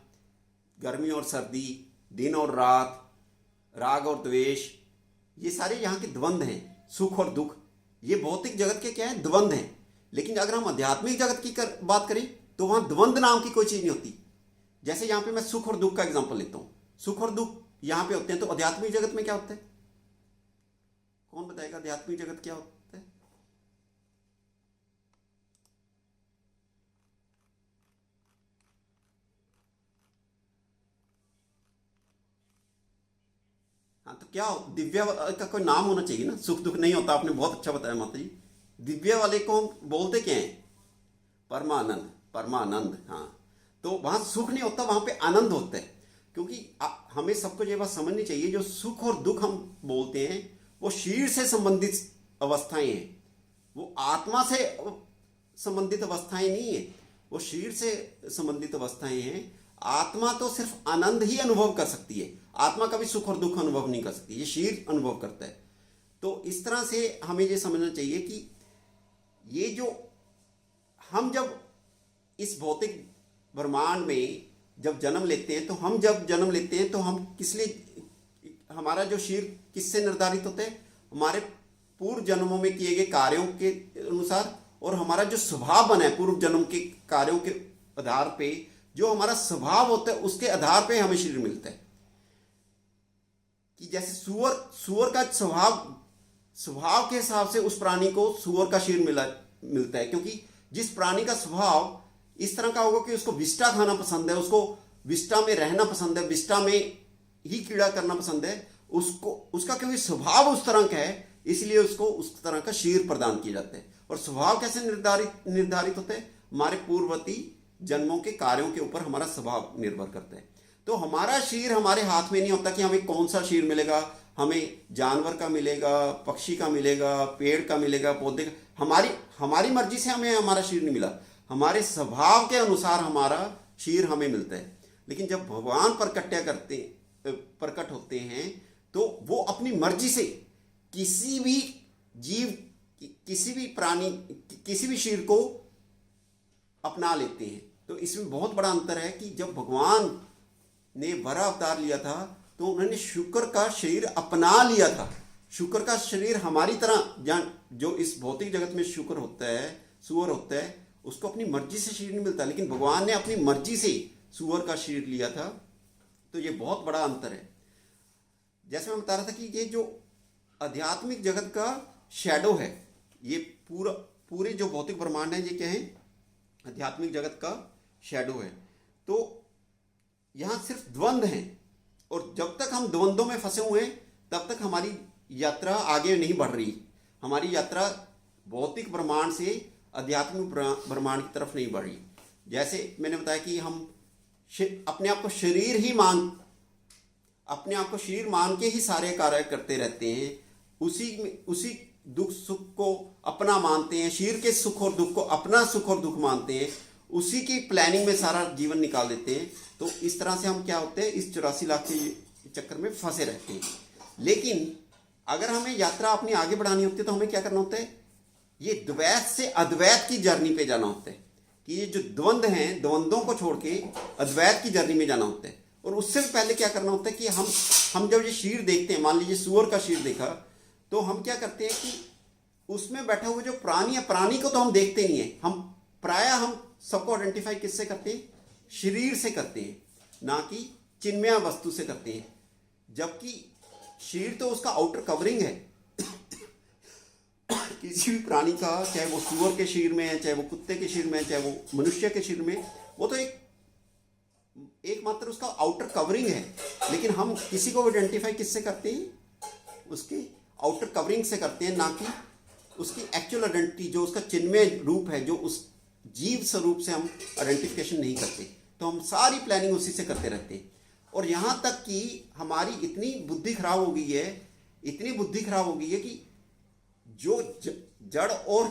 Speaker 1: गर्मी और सर्दी, दिन और रात, राग और द्वेष, ये सारे यहाँ के द्वंद हैं। सुख और दुख, ये भौतिक जगत के क्या है, द्वंद हैं। लेकिन अगर हम आध्यात्मिक जगत की बात करें तो वहां द्वंद नाम की कोई चीज नहीं होती। जैसे यहाँ पे मैं सुख और दुख का एग्जांपल लेता हूं। सुख और दुख यहाँ पे होते हैं, तो आध्यात्मिक जगत में क्या होता है, कौन बताएगा आध्यात्मिक जगत क्या होता है? हाँ, तो क्या दिव्य का कोई नाम होना चाहिए ना। सुख दुख नहीं होता, आपने बहुत अच्छा बताया माता जी। दिव्य वाले को हम बोलते क्या है, परमानंद, परमानंद। हाँ, तो वहां सुख नहीं होता, वहां पे आनंद होता है। क्योंकि हमें सबको ये बात समझनी चाहिए, जो सुख और दुख हम बोलते हैं वो शरीर से संबंधित अवस्थाएं हैं, वो आत्मा से संबंधित अवस्थाएं नहीं है, वो शरीर से संबंधित अवस्थाएं हैं। आत्मा तो सिर्फ आनंद ही अनुभव कर सकती है, आत्मा कभी सुख और दुख अनुभव नहीं कर सकती, ये शरीर अनुभव करता है। तो इस तरह से हमें ये समझना चाहिए कि ये जो हम जब इस भौतिक ब्रह्मांड में जब जन्म लेते हैं, तो हम जब जन्म लेते हैं तो हम किस लिए, हमारा जो शरीर किससे निर्धारित होता है, हमारे पूर्व जन्मों में किए गए कार्यों के अनुसार, और हमारा जो स्वभाव बना है पूर्व जन्म के कार्यों के आधार पे, जो हमारा स्वभाव होता है उसके आधार पे हमें शरीर मिलता है। कि जैसे सुअर का स्वभाव के हिसाब से उस प्राणी को सुअर का शरीर मिलता है, क्योंकि जिस प्राणी का स्वभाव इस तरह का होगा कि उसको विष्टा खाना पसंद है, उसको विष्टा में रहना पसंद है, विष्टा में ही कीड़ा करना पसंद है, उसको उसका क्योंकि स्वभाव उस तरह का है, इसलिए उसको उस तरह का शरीर प्रदान किया जाता है। और स्वभाव कैसे निर्धारित होता है, हमारे पूर्ववर्ती जन्मों के कार्यों के ऊपर हमारा स्वभाव निर्भर करता है। तो हमारा शरीर हमारे हाथ में नहीं होता कि हमें कौन सा शरीर मिलेगा, हमें जानवर का मिलेगा, पक्षी का मिलेगा, पेड़ का मिलेगा, पौधे का, हमारी मर्जी से हमें हमारा शरीर नहीं मिला, हमारे स्वभाव के अनुसार हमारा शरीर हमें मिलता है। लेकिन जब भगवान प्रकट होते हैं तो वो अपनी मर्जी से किसी भी जीव, किसी भी प्राणी, किसी भी शरीर को अपना लेते हैं। तो इसमें बहुत बड़ा अंतर है कि जब भगवान ने वराह अवतार लिया था तो उन्होंने शुक्र का शरीर अपना लिया था। शुक्र का शरीर हमारी तरह, जो इस भौतिक जगत में शुक्र होता है, सुअर होता है, उसको अपनी मर्जी से शरीर नहीं मिलता, लेकिन भगवान ने अपनी मर्जी से सुअर का शरीर लिया था। तो ये बहुत बड़ा अंतर है। जैसे मैं बता रहा था कि ये जो आध्यात्मिक जगत का शैडो है, ये पूरे जो भौतिक ब्रह्मांड है, ये क्या है, आध्यात्मिक जगत का शैडो है। तो यहाँ सिर्फ द्वंद्व हैं, और जब तक हम द्वंद्वों में फंसे हुए हैं तब तक हमारी यात्रा आगे नहीं बढ़ रही। हमारी यात्रा भौतिक ब्रह्मांड से आध्यात्मिक ब्रह्मांड की तरफ नहीं बढ़ रही। जैसे मैंने बताया कि हम अपने आप को शरीर मान के ही सारे कार्य करते रहते हैं, उसी दुख सुख को अपना मानते हैं, शरीर के सुख और दुख को अपना सुख और दुख मानते हैं, उसी की प्लानिंग में सारा जीवन निकाल देते हैं। तो इस तरह से हम क्या होते हैं, इस 84 लाख के चक्कर में फंसे रहते हैं। लेकिन अगर हमें यात्रा अपनी आगे बढ़ानी होती है तो हमें क्या करना होता है, ये द्वैत से अद्वैत की जर्नी पे जाना होता है। कि ये जो द्वंद्व हैं, द्वंद्वों को छोड़ के अद्वैत की जर्नी में जाना होता है। और उससे भी पहले क्या करना होता है कि हम जब ये शरीर देखते हैं, मान लीजिए सुअर का शरीर देखा, तो हम क्या करते हैं कि उसमें बैठा हुआ जो प्राणी है, प्राणी को तो हम देखते नहीं है, हम प्रायः हम सबको आइडेंटिफाई किससे करते हैं, शरीर से करते हैं, ना कि चिन्मय वस्तु से करते हैं। जबकि शरीर तो उसका आउटर कवरिंग है। किसी भी प्राणी का, चाहे वो सुअर के शरीर में है, चाहे वो कुत्ते के शरीर में है, चाहे वो मनुष्य के शरीर में, वो तो एक मात्र उसका आउटर कवरिंग है। लेकिन हम किसी को आइडेंटिफाई किससे करते हैं, उसके आउटर कवरिंग से करते हैं, ना कि उसकी एक्चुअल आइडेंटिटी, जो उसका चिन्मय रूप है, जो उस जीव स्वरूप से हम आइडेंटिफिकेशन नहीं करते। तो हम सारी प्लानिंग उसी से करते रहते हैं। और यहाँ तक कि हमारी इतनी बुद्धि खराब हो गई है कि जो जड़ और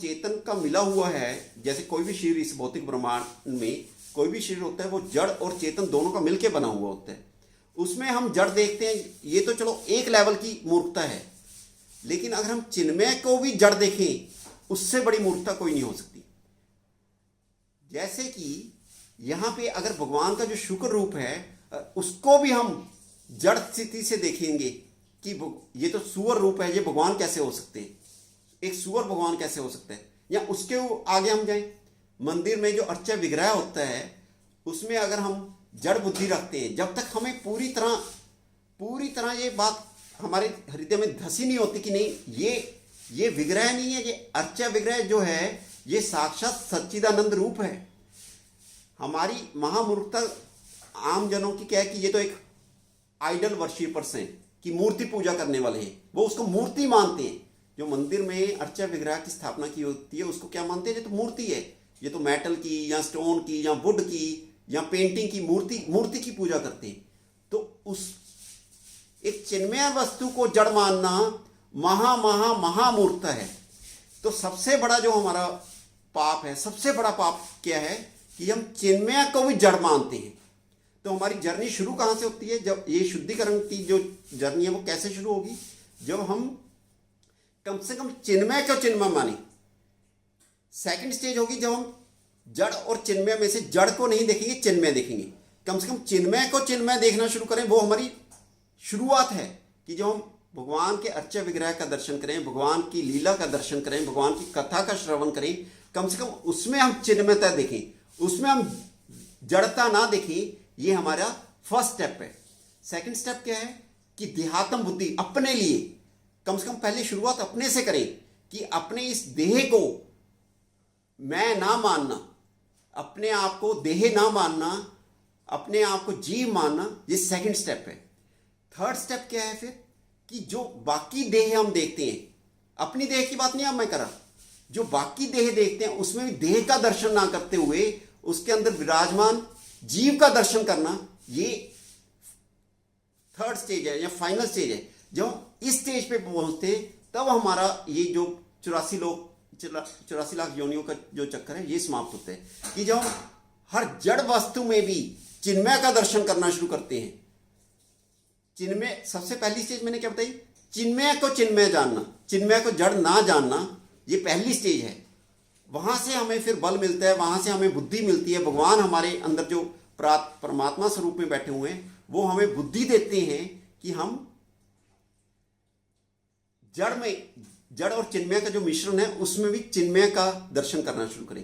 Speaker 1: चेतन का मिला हुआ है, जैसे कोई भी शरीर इस भौतिक ब्रह्मांड में कोई भी शरीर होता है, वो जड़ और चेतन दोनों का मिलके बना हुआ होता है। उसमें हम जड़ देखते हैं, ये तो चलो एक लेवल की मूर्खता है। लेकिन अगर हम चिन्मय को भी जड़ देखें, उससे बड़ी मूर्खता कोई नहीं हो सकती। जैसे कि यहां पे अगर भगवान का जो शुक्र रूप है, उसको भी हम जड़ स्थिति से देखेंगे कि ये तो सुअर रूप है, ये भगवान कैसे हो सकते हैं, एक सुअर भगवान कैसे हो सकता है। या उसके आगे हम जाएं, मंदिर में जो अर्चा विग्रह होता है, उसमें अगर हम जड़ बुद्धि रखते हैं, जब तक हमें पूरी तरह ये बात हमारे हृदय में धसी नहीं होती कि नहीं, ये विग्रह नहीं है, ये अर्चा विग्रह जो है, ये साक्षात सच्चिदानंद रूप है। हमारी महामूर्खता आम जनों की क्या है कि ये तो एक आइडल वर्शिपर्स हैं, कि मूर्ति पूजा करने वाले हैं, वो उसको मूर्ति मानते हैं। जो मंदिर में अर्चा विग्रह की स्थापना की होती है, उसको क्या मानते हैं, ये तो मूर्ति है, ये तो मेटल की या स्टोन की या वुड की या पेंटिंग की मूर्ति की पूजा करते हैं। तो उस एक चिन्मय वस्तु को जड़ मानना महामूर्खता है। तो सबसे बड़ा जो हमारा पाप है, सबसे बड़ा पाप क्या है कि हम चिन्मय को भी जड़ मानते हैं। तो हमारी जर्नी शुरू कहाँ से होती है? जब ये शुद्धिकरण की जो जर्नी है वो कैसे शुरू होगी? जब हम कम से कम चिन्मय को चिन्मय माने। सेकंड स्टेज होगी जब हम जड़ और चिन्मय में से जड़ को नहीं देखेंगे, चिन्मय देखेंगे। कम से कम चिन्मय को चिन्मय देखना शुरू करें, वो हमारी शुरुआत है कि जो हम भगवान के अर्चा विग्रह का दर्शन करें, भगवान की लीला का दर्शन करें, भगवान की कथा का श्रवण करें, कम से कम उसमें हम चिन्मयता देखें, उसमें हम जड़ता ना देखें। ये हमारा फर्स्ट स्टेप है। सेकंड स्टेप क्या है कि देहात्म बुद्धि, अपने लिए कम से कम पहले शुरुआत अपने से करें कि अपने इस देह को मैं ना मानना, अपने आप को देह ना मानना, अपने आप को जीव मानना, ये सेकंड स्टेप है। थर्ड स्टेप क्या है फिर कि जो बाकी देह हम देखते हैं, अपनी देह की बात नहीं अब मैं कर रहा, जो बाकी देह देखते हैं उसमें भी देह का दर्शन ना करते हुए उसके अंदर विराजमान जीव का दर्शन करना, ये थर्ड स्टेज है या फाइनल स्टेज है। जब हम इस स्टेज पे पहुंचते हैं तब हमारा ये जो 84 लाख योनियों का जो चक्कर है ये समाप्त होता है कि जब हम हर जड़ वस्तु में भी चिन्मय का दर्शन करना शुरू करते हैं। चिन्मय, सबसे पहली स्टेज मैंने क्या बताई? चिन्मय को चिन्मय जानना, चिन्मय को जड़ ना जानना, ये पहली स्टेज है। वहां से हमें फिर बल मिलता है, वहां से हमें बुद्धि मिलती है। भगवान हमारे अंदर जो परमात्मा स्वरूप में बैठे हुए हैं वो हमें बुद्धि देते हैं कि हम जड़ और चिन्मय का जो मिश्रण है उसमें भी चिन्मय का दर्शन करना शुरू करें।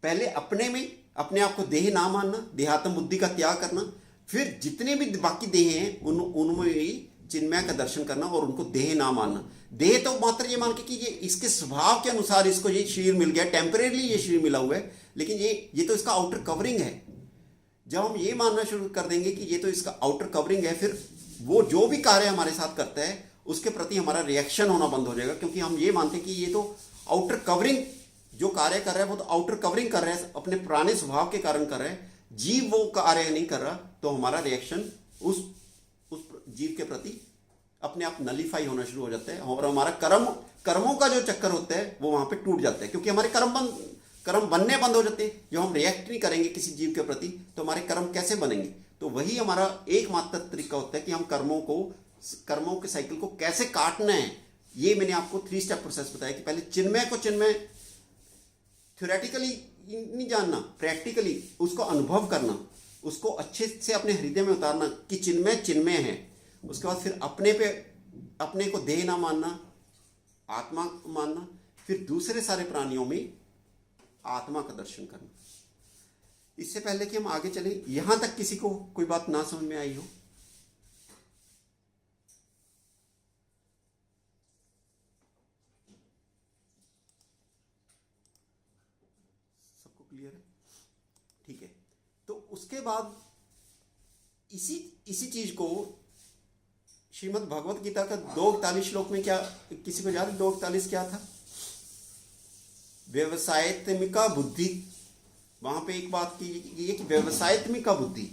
Speaker 1: पहले अपने में अपने आप को देह ना मानना, देहात्म बुद्धि का त्याग करना, फिर जितने भी बाकी देह हैं उनमें भी चिन्मय का दर्शन करना और उनको देह ना मानना। देह तो मात्र ये मान के कि ये इसके स्वभाव के अनुसार इसको ये शरीर मिल गया, टेम्परेरी ये शरीर मिला हुआ है, लेकिन ये तो इसका आउटर कवरिंग है। जब हम ये मानना शुरू कर देंगे कि ये तो इसका आउटर कवरिंग है, फिर वो जो भी कार्य हमारे साथ करता है उसके प्रति हमारा रिएक्शन होना बंद हो जाएगा, क्योंकि हम ये मानते हैं कि ये तो आउटर कवरिंग जो कार्य कर रहा है वो तो आउटर कवरिंग कर रहा है, अपने पुराने स्वभाव के कारण कर रहा है। जीव वो कार्य नहीं कर रहा, तो हमारा रिएक्शन उस जीव के प्रति अपने आप नलीफाई होना शुरू हो जाता है और हमारा कर्मों का जो चक्कर होता है वो वहां पे टूट जाता है, क्योंकि हमारे कर्म बनने बंद हो जाते हैं। जो हम रिएक्ट नहीं करेंगे किसी जीव के प्रति तो हमारे कर्म कैसे बनेंगे? तो वही हमारा एकमात्र तरीका होता है कि हम कर्मों के साइकिल को कैसे काटना है। ये मैंने आपको 3 स्टेप प्रोसेस बताया कि पहले चिन्मय को चिन्मय थ्योरेटिकली नहीं जानना, प्रैक्टिकली उसको अनुभव करना, उसको अच्छे से अपने हृदय में उतारना कि चिन्मय चिन्मय है। उसके बाद फिर अपने को देह ना मानना, आत्मा मानना, फिर दूसरे सारे प्राणियों में आत्मा का दर्शन करना। इससे पहले कि हम आगे चलें, यहां तक किसी को कोई बात ना समझ में आई हो? सबको क्लियर है? ठीक है। तो उसके बाद इसी चीज को श्रीमद् भगवत गीता का 2:41 श्लोक में क्या, किसी को याद? 2:41 क्या था? व्यवसायत्मिका बुद्धि। वहां पे एक बात की गई है कि व्यवसायत्मिका बुद्धि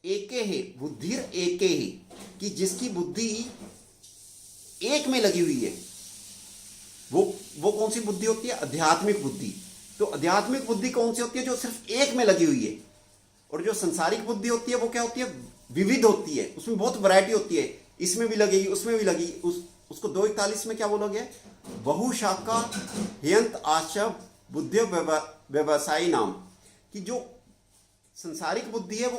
Speaker 1: एके है, बुद्धिर एके है, कि जिसकी बुद्धि एक में लगी हुई है वो कौन सी बुद्धि होती है? आध्यात्मिक बुद्धि। तो आध्यात्मिक बुद्धि कौन सी होती है? जो सिर्फ एक में लगी हुई है। और जो संसारिक बुद्धि होती है वो क्या होती है? विविध होती है, उसमें बहुत वैरायटी होती है, इसमें भी लगेगी उसमें भी लगेगी। उसको 2:41 में क्या बोला गया? बहुशाखा हयंत आशा बुद्धि व्यवसायी नाम, कि जो संसारिक बुद्धि है वो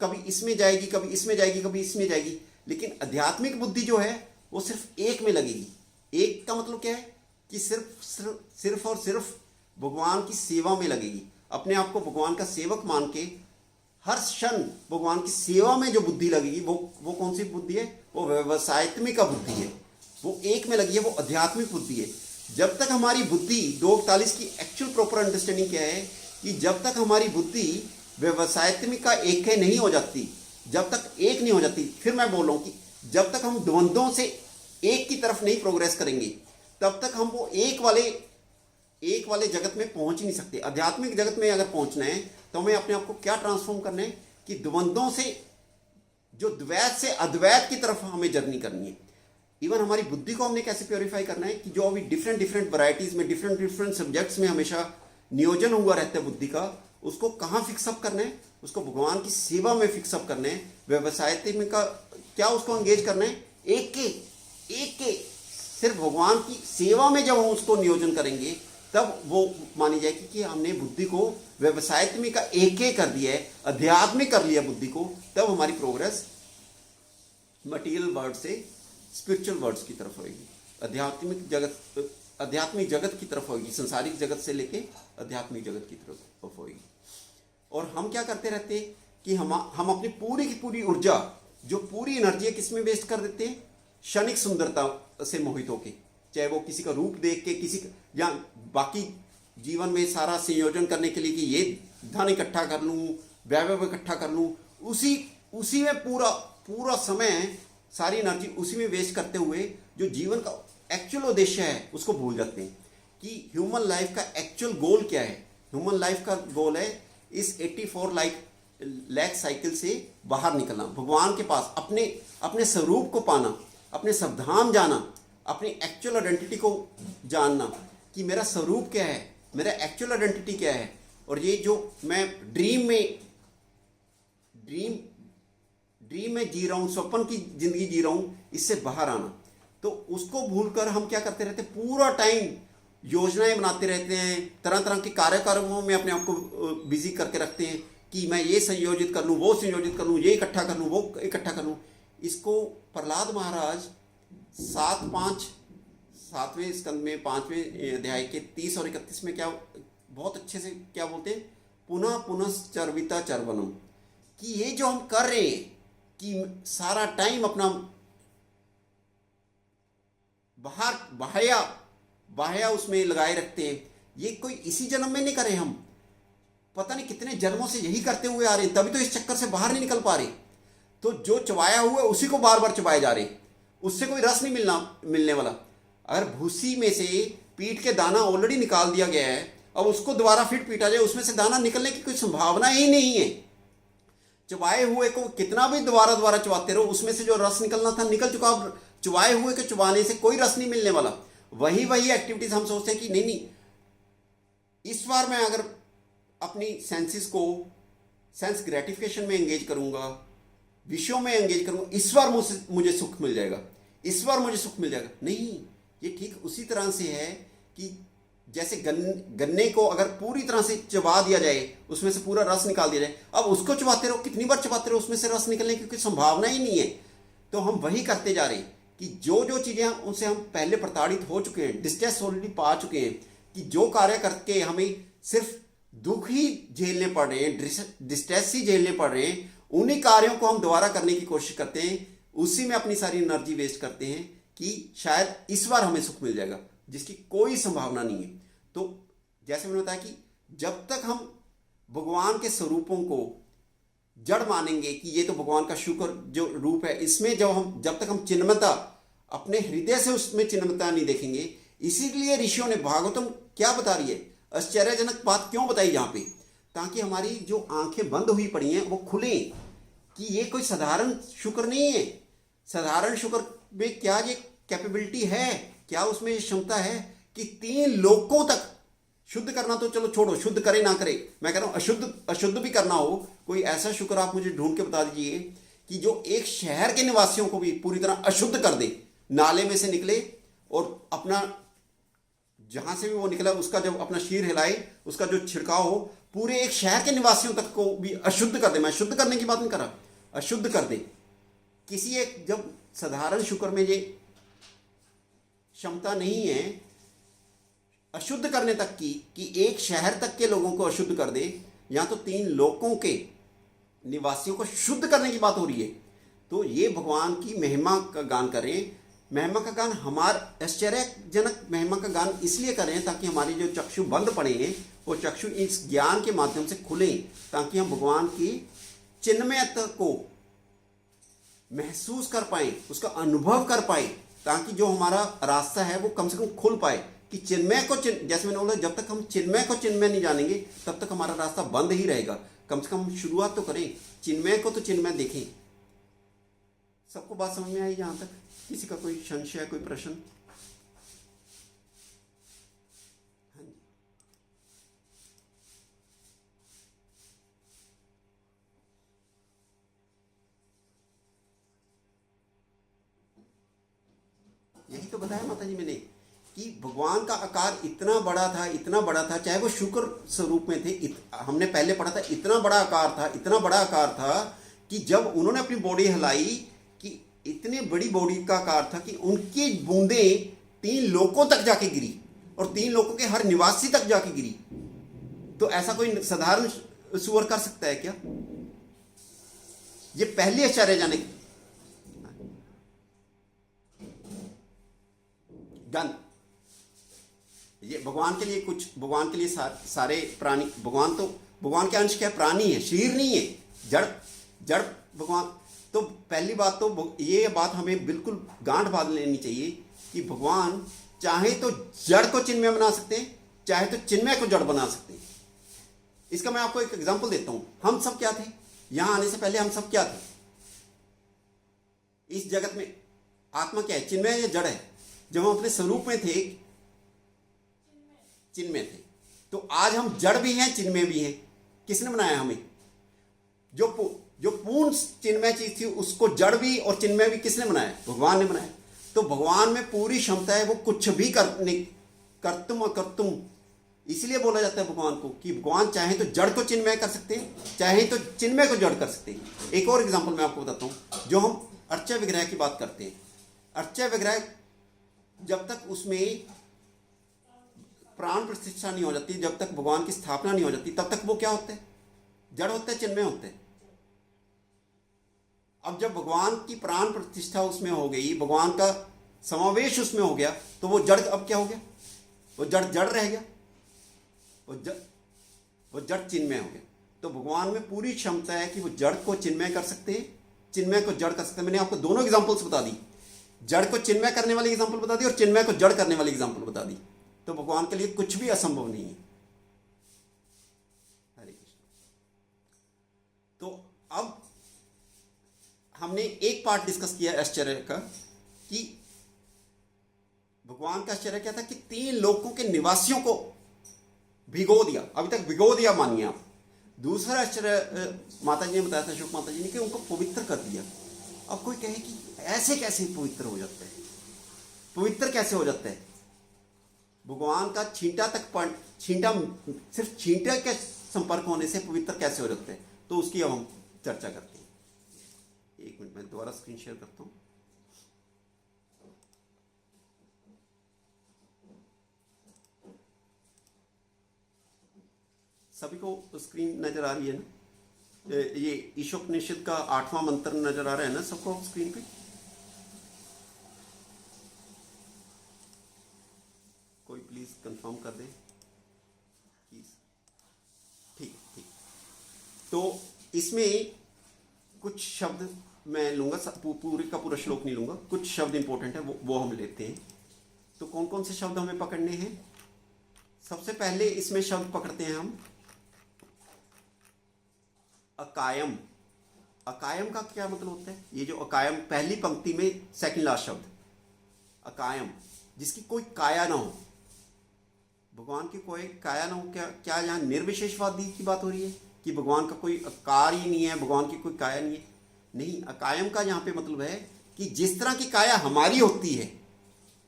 Speaker 1: कभी इसमें जाएगी, कभी इसमें जाएगी, कभी इसमें जाएगी, लेकिन आध्यात्मिक बुद्धि जो है वो सिर्फ एक में लगेगी। एक का मतलब क्या है? कि सिर्फ और सिर्फ भगवान की सेवा में लगेगी। अपने आप को भगवान का सेवक मान के हर क्षण भगवान की सेवा में जो बुद्धि लगेगी वो कौन सी बुद्धि है? वो व्यवसायत्मिक बुद्धि है, वो एक में लगी है, वो आध्यात्मिक बुद्धि है। जब तक हमारी बुद्धि 2:41 की एक्चुअल प्रॉपर अंडरस्टैंडिंग क्या है कि जब तक हमारी बुद्धि व्यवसायत्मिक का एक नहीं हो जाती, जब तक एक नहीं हो जाती, फिर मैं बोल रहा हूं कि जब तक हम द्वंद्वों से एक की तरफ नहीं प्रोग्रेस करेंगे तब तक हम वो एक वाले जगत में पहुंच ही नहीं सकते। आध्यात्मिक जगत में अगर पहुंचना है तो हमें अपने आप को क्या ट्रांसफॉर्म करना है कि द्वंद्वों से, जो द्वैत से अद्वैत की तरफ हमें जर्नी करनी है। इवन हमारी बुद्धि को हमने कैसे प्योरीफाई करना है कि जो अभी डिफरेंट डिफरेंट वैरायटीज में डिफरेंट डिफरेंट सब्जेक्ट्स में हमेशा नियोजन हुआ रहता है बुद्धि का, उसको कहाँ फिक्सअप करना है, उसको भगवान की सेवा में फिक्सअप करना है। व्यवसाय में का क्या उसको एंगेज करना है, एक के सिर्फ भगवान की सेवा में जब हम उसको नियोजन करेंगे तब वो मानी जाएगी कि हमने बुद्धि को व्यवसायत्मिक का एक कर दिया है, आध्यात्मिक कर लिया बुद्धि को। तब हमारी प्रोग्रेस मटीरियल वर्ल्ड से स्पिरिचुअल वर्ड्स की तरफ होगी, आध्यात्मिक जगत की तरफ होगी, संसारिक जगत से लेके आध्यात्मिक जगत की तरफ होगी। और हम क्या करते रहते हैं कि हम अपनी पूरी की पूरी ऊर्जा, जो पूरी एनर्जी है, किस में वेस्ट कर देते हैं, क्षणिक सुंदरता से मोहित होके, चाहे वो किसी का रूप देख के, किसी या बाकी जीवन में सारा संयोजन करने के लिए कि ये धन इकट्ठा कर लूँ, वैभव इकट्ठा कर लूँ, उसी में पूरा समय, सारी एनर्जी उसी में वेस्ट करते हुए जो जीवन का एक्चुअल उद्देश्य है उसको भूल जाते हैं कि ह्यूमन लाइफ का एक्चुअल गोल क्या है। ह्यूमन लाइफ का गोल है इस 84 लाख साइकिल से बाहर निकलना, भगवान के पास अपने स्वरूप को पाना, अपने संविधान जाना, अपनी एक्चुअल आइडेंटिटी को जानना कि मेरा स्वरूप क्या है, मेरा एक्चुअल आइडेंटिटी क्या है। और ये जो मैं ड्रीम में जी रहा हूँ, स्वप्न की जिंदगी जी रहा हूँ, इससे बाहर आना। तो उसको भूलकर हम क्या करते रहते हैं, पूरा टाइम योजनाएं बनाते रहते हैं, तरह तरह के कार्यक्रमों में अपने आप को बिजी करके रखते हैं कि मैं ये संयोजित कर लूँ, वो संयोजित कर लूँ, ये इकट्ठा कर लूँ, वो इकट्ठा कर लूँ। इसको प्रहलाद महाराज 7वें स्कंद में 5वें अध्याय के 30 और 31 में क्या बहुत अच्छे से क्या बोलते हैं, पुनः पुनश्चर्विता चर्वनम, कि ये जो हम कर रहे हैं कि सारा टाइम अपना बाह्या उसमें लगाए रखते हैं, ये कोई इसी जन्म में नहीं करे, हम पता नहीं कितने जन्मों से यही करते हुए आ रहे हैं, तभी तो इस चक्कर से बाहर नहीं निकल पा रहे। तो जो चबाया हुआ है उसी को बार बार चबाए जा रहे, उससे कोई रस नहीं मिलने वाला। अगर भूसी में से पीट के दाना ऑलरेडी निकाल दिया गया है, अब उसको दोबारा फिर पीटा जाए, उसमें से दाना निकलने की कोई संभावना ही नहीं है। चबाए हुए को कितना भी दोबारा चबाते रहो, उसमें से जो रस निकलना था निकल चुका। अब चबाए हुए के चबाने से कोई रस नहीं मिलने वाला। वही एक्टिविटीज हम सोचते हैं कि नहीं, इस बार मैं अगर अपनी सेंसेस को सेंस ग्रेटिफिकेशन में एंगेज करूंगा, विषयों में एंगेज करूंगा, इस बार मुझे सुख मिल जाएगा, इस बार मुझे सुख मिल जाएगा। नहीं, ये ठीक उसी तरह से है कि जैसे गन्ने को अगर पूरी तरह से चबा दिया जाए, उसमें से पूरा रस निकाल दिया जाए, अब उसको चबाते रहो, कितनी बार चबाते रहो, उसमें से रस निकलने की कोई संभावना ही नहीं है। तो हम वही करते जा रहे हैं कि जो चीज़ें हैं उनसे हम पहले प्रताड़ित हो चुके हैं, डिस्ट्रेस ऑलरेडी पा चुके हैं, कि जो कार्य करके हमें सिर्फ दुख ही झेलने पड़ रहे हैं, डिस्ट्रेस ही झेलने पड़ रहे हैं, उन्हीं कार्यों को हम दोबारा करने की कोशिश करते हैं, उसी में अपनी सारी एनर्जी वेस्ट करते हैं कि शायद इस बार हमें सुख मिल जाएगा, जिसकी कोई संभावना नहीं है। तो जैसे मैंने बताया कि जब तक हम भगवान के स्वरूपों को जड़ मानेंगे कि ये तो भगवान का शुक्र जो रूप है, इसमें जब तक हम चिन्मयता अपने हृदय से उसमें चिन्मयता नहीं देखेंगे, इसीलिए ऋषियों ने भागवतम क्या बता रही है, आश्चर्यजनक बात क्यों बताई यहाँ पे, ताकि हमारी जो आंखें बंद हुई पड़ी हैं वो खुलें कि ये कोई साधारण शुक्र नहीं है। साधारण शुक्र में क्या ये कैपेबिलिटी है, क्या उसमें क्षमता है कि 3 लोकों तक शुद्ध करना, तो चलो छोड़ो शुद्ध करे ना करे, मैं कह रहा हूँ अशुद्ध भी करना हो, कोई ऐसा शुक्र आप मुझे ढूंढ के बता दीजिए कि जो एक शहर के निवासियों को भी पूरी तरह अशुद्ध कर दे, नाले में से निकले और अपना जहां से भी वो निकला उसका जब अपना शीर हिलाए, उसका जो छिड़काव हो, पूरे एक शहर के निवासियों तक को भी अशुद्ध कर दे। मैं शुद्ध करने की बात नहीं कर रहा, अशुद्ध कर दे। किसी एक जब साधारण शुक्र में ये क्षमता नहीं है अशुद्ध करने तक की कि एक शहर तक के लोगों को अशुद्ध कर दे, या तो 3 लोकों के निवासियों को शुद्ध करने की बात हो रही है। तो ये भगवान की महिमा का गान करें। महिमा का गान हमारे आश्चर्यजनक महिमा का गान इसलिए करें ताकि हमारी जो चक्षु बंद पड़े हैं वो चक्षु इस ज्ञान के माध्यम से खुलें, ताकि हम भगवान की चिन्मयता को महसूस कर पाए, उसका अनुभव कर पाए, ताकि जो हमारा रास्ता है वो कम से कम खुल पाए कि चिन्मय को जैसे मैंने बोला, जब तक हम चिन्मय को चिन्मय नहीं जानेंगे तब तक हमारा रास्ता बंद ही रहेगा। कम से कम शुरुआत तो करें, चिन्मय को तो चिन्मय देखें। सबको बात समझ में आई यहाँ तक? किसी का कोई संशय, कोई प्रश्न? हाँ जी। यही तो बताया माता जी मैंने कि भगवान का आकार इतना बड़ा था, इतना बड़ा था, चाहे वो शुक्र स्वरूप में थे। हमने पहले पढ़ा था, इतना बड़ा आकार था, इतना बड़ा आकार था कि जब उन्होंने अपनी बॉडी हिलाई, कि इतनी बड़ी बॉडी का आकार था कि उनकी बूंदें 3 लोकों तक जाके गिरी और 3 लोकों के हर निवासी तक जाके गिरी। तो ऐसा कोई साधारण सुअर कर सकता है क्या? ये पहली आश्चर्यजनक गन। ये भगवान के लिए कुछ, भगवान के लिए सारे प्राणी, भगवान तो भगवान के अंश क्या है? प्राणी है, शरीर नहीं है, जड़ जड़ भगवान। तो पहली बात तो ये बात हमें बिल्कुल गांठ बांध लेनी चाहिए कि भगवान चाहे तो जड़ को चिन्मय बना सकते हैं, चाहे तो चिन्मय को जड़ बना सकते हैं। इसका मैं आपको एक एग्जांपल देता हूं। हम सब क्या थे? यहां आने से पहले हम सब क्या थे? इस जगत में आत्मा क्या है? चिन्मय या जड़ है? जब हम अपने स्वरूप में थे, चिन्मय थे, तो आज हम जड़ भी हैं, चिन्मय भी हैं। किसने बनाया हमें? जो पूर्ण चिन्मय चीज थी उसको जड़ भी और चिन्मय भी किसने बनाया? भगवान ने बनाया। तो भगवान में पूरी क्षमता है, वो कुछ भी करने, कर्तुम अकर्तुम। इसलिए बोला जाता है भगवान को कि भगवान चाहे तो जड़ को चिन्मय कर सकते हैं, चाहे तो चिन्मय को जड़ कर सकते हैं। एक और एग्जाम्पल मैं आपको बताता हूं। जो हम अर्चा विग्रह की बात करते हैं, अर्चा विग्रह जब तक उसमें प्राण प्रतिष्ठा नहीं हो जाती, जब तक भगवान की स्थापना नहीं हो जाती, तब तक वो क्या होते हैं? जड़ होते हैं, चिन्मय होते हैं। अब जब भगवान की प्राण प्रतिष्ठा उसमें हो गई, भगवान का समावेश उसमें हो गया, तो वो जड़ अब क्या हो गया? वो जड़ जड़ रह गया, वो जड़ चिन्मय हो गया। तो भगवान में पूरी क्षमता है कि वो जड़ को चिन्मय कर सकते हैं, चिन्मय को जड़ कर सकते हैं। मैंने आपको दोनों एग्जांपल्स बता दी, जड़ को चिन्मय करने वाली एग्जांपल बता दी और चिन्मय को जड़ करने वाली एग्जांपल बता दी। तो भगवान के लिए कुछ भी असंभव नहीं है। हरे कृष्ण। तो अब हमने एक पार्ट डिस्कस किया आश्चर्य का, कि भगवान का आश्चर्य क्या था कि 3 लोकों के निवासियों को भिगो दिया, अभी तक भिगो दिया मानिए आप। दूसरा आश्चर्य माता जी ने बताया था, शुक माता जी ने, कि उनको पवित्र कर दिया। अब कोई कहे कि ऐसे कैसे पवित्र हो जाता है? पवित्र कैसे हो जाता है? भगवान का छींटा सिर्फ छींटा के संपर्क होने से पवित्र कैसे हो जाते हैं? तो उसकी अब हम चर्चा करते हैं। एक मिनट, मैं दोबारा स्क्रीन शेयर करता हूं। सभी को स्क्रीन नजर आ रही है ना? ये ईशोपनिषद का 8वां मंत्र नजर आ रहा है ना सबको स्क्रीन पे? कोई प्लीज कंफर्म कर दे प्लीज। ठीक ठीक। तो इसमें कुछ शब्द मैं लूंगा, पूरे का पूरा श्लोक नहीं लूंगा, कुछ शब्द इंपॉर्टेंट है वो हम लेते हैं। तो कौन कौन से शब्द हमें पकड़ने हैं? सबसे पहले इसमें शब्द पकड़ते हैं हम अकायम। अकायम का क्या मतलब होता है? ये जो अकायम, पहली पंक्ति में सेकंड लास्ट शब्द अकायम, जिसकी कोई काया ना हो। भगवान की कोई काया ना हो। क्या यहाँ निर्विशेषवादी की बात हो रही है कि भगवान का कोई आकार ही नहीं है, भगवान की कोई काया नहीं है? नहीं, अकायम का यहाँ पे मतलब है कि जिस तरह की काया हमारी होती है,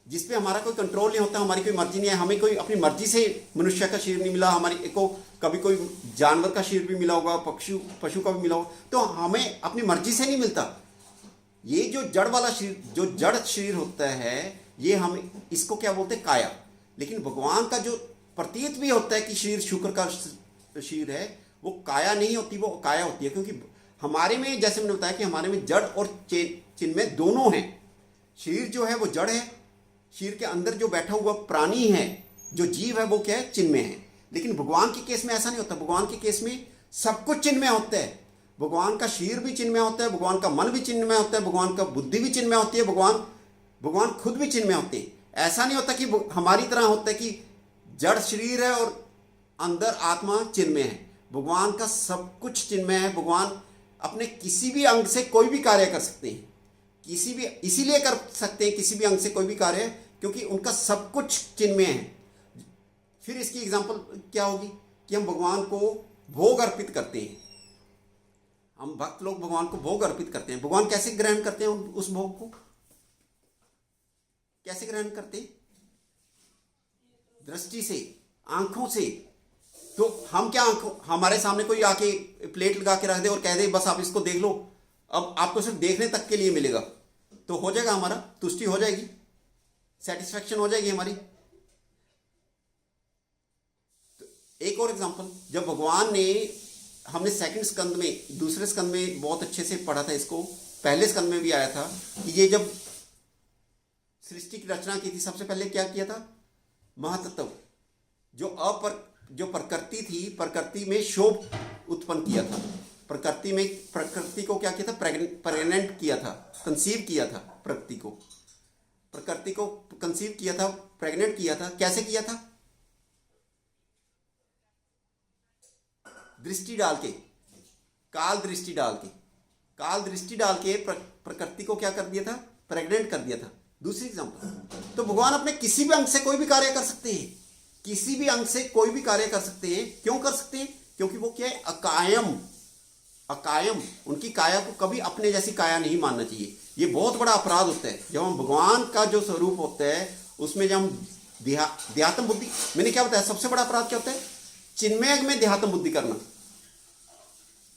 Speaker 1: जिस पे हमारा कोई कंट्रोल नहीं होता, हमारी कोई मर्जी नहीं है, हमें कोई अपनी मर्जी से मनुष्य का शरीर नहीं मिला, हमारी को कभी कोई जानवर का शरीर भी मिला होगा, पशु का भी मिला होगा, तो हमें अपनी मर्जी से नहीं मिलता। ये जो जड़ वाला शरीर, जो जड़ शरीर होता है, ये हम इसको क्या बोलते हैं? काया। लेकिन भगवान का जो प्रतीत भी होता है कि शरीर शुक्र का शरीर है, वो काया नहीं होती, वो काया होती है। क्योंकि हमारे में, जैसे मैंने बताया कि हमारे में जड़ और चिन्मय दोनों हैं। शरीर जो है वो जड़ है, शरीर के अंदर जो बैठा हुआ प्राणी है, जो जीव है, वो क्या है? चिन्मय है। लेकिन भगवान के केस में ऐसा नहीं होता। भगवान के केस में सब कुछ चिन्मय होता है। भगवान का शरीर भी चिन्मय होता है, भगवान का मन भी चिन्मय होता है, भगवान का बुद्धि भी चिन्मय होती है, भगवान खुद भी चिन्मय होते हैं। ऐसा नहीं होता कि हमारी तरह होता है कि जड़ शरीर है और अंदर आत्मा चिन्मय है। भगवान का सब कुछ चिन्मय है। भगवान अपने किसी भी अंग से कोई भी कार्य कर सकते हैं। किसी भी, इसीलिए कर सकते हैं किसी भी अंग से कोई भी कार्य, क्योंकि उनका सब कुछ चिन्मय है। फिर इसकी एग्जांपल क्या होगी कि हम भगवान को भोग अर्पित करते हैं। हम भक्त लोग भगवान को भोग अर्पित करते हैं। भगवान कैसे ग्रहण करते हैं उस भोग को? कैसे ग्रहण करते हैं? दृष्टि से, आंखों से। तो हम क्या, आंखों, हमारे सामने कोई आके प्लेट लगा के रख दे और कह दे बस आप इसको देख लो, अब आपको सिर्फ देखने तक के लिए मिलेगा, तो हो जाएगा, हमारा तुष्टि हो जाएगी, सेटिस्फैक्शन हो जाएगी हमारी। तो एक और एग्जांपल, जब भगवान ने, हमने सेकंड स्कंद में, दूसरे स्कंद में बहुत अच्छे से पढ़ा था इसको, पहले स्कंद में भी आया था कि ये जब सृष्टि की रचना की थी, सबसे पहले क्या किया था? महातत्व, जो प्रकृति थी, प्रकृति में शोभ उत्पन्न किया था। प्रकृति को क्या किया था? प्रेग्नेंट किया था, कंसीव किया था। प्रकृति को कंसीव किया था, प्रेग्नेंट किया था। कैसे किया था? दृष्टि डाल के, काल दृष्टि डाल के प्रकृति को क्या कर दिया था? प्रेग्नेंट कर दिया था। दूसरी एग्जांपल, तो भगवान अपने किसी भी अंग से कोई भी कार्य कर सकते हैं, किसी भी अंग से कोई भी कार्य कर सकते हैं। क्यों कर सकते हैं? क्योंकि वो क्या है? अकायम। उनकी काया को कभी अपने जैसी काया नहीं मानना चाहिए। ये बहुत बड़ा अपराध होता है जब हम भगवान का जो स्वरूप होता है उसमें जब हम देहात्म बुद्धि, मैंने क्या बताया सबसे बड़ा अपराध क्या होता है? चिन्मय में देहात्म बुद्धि करना।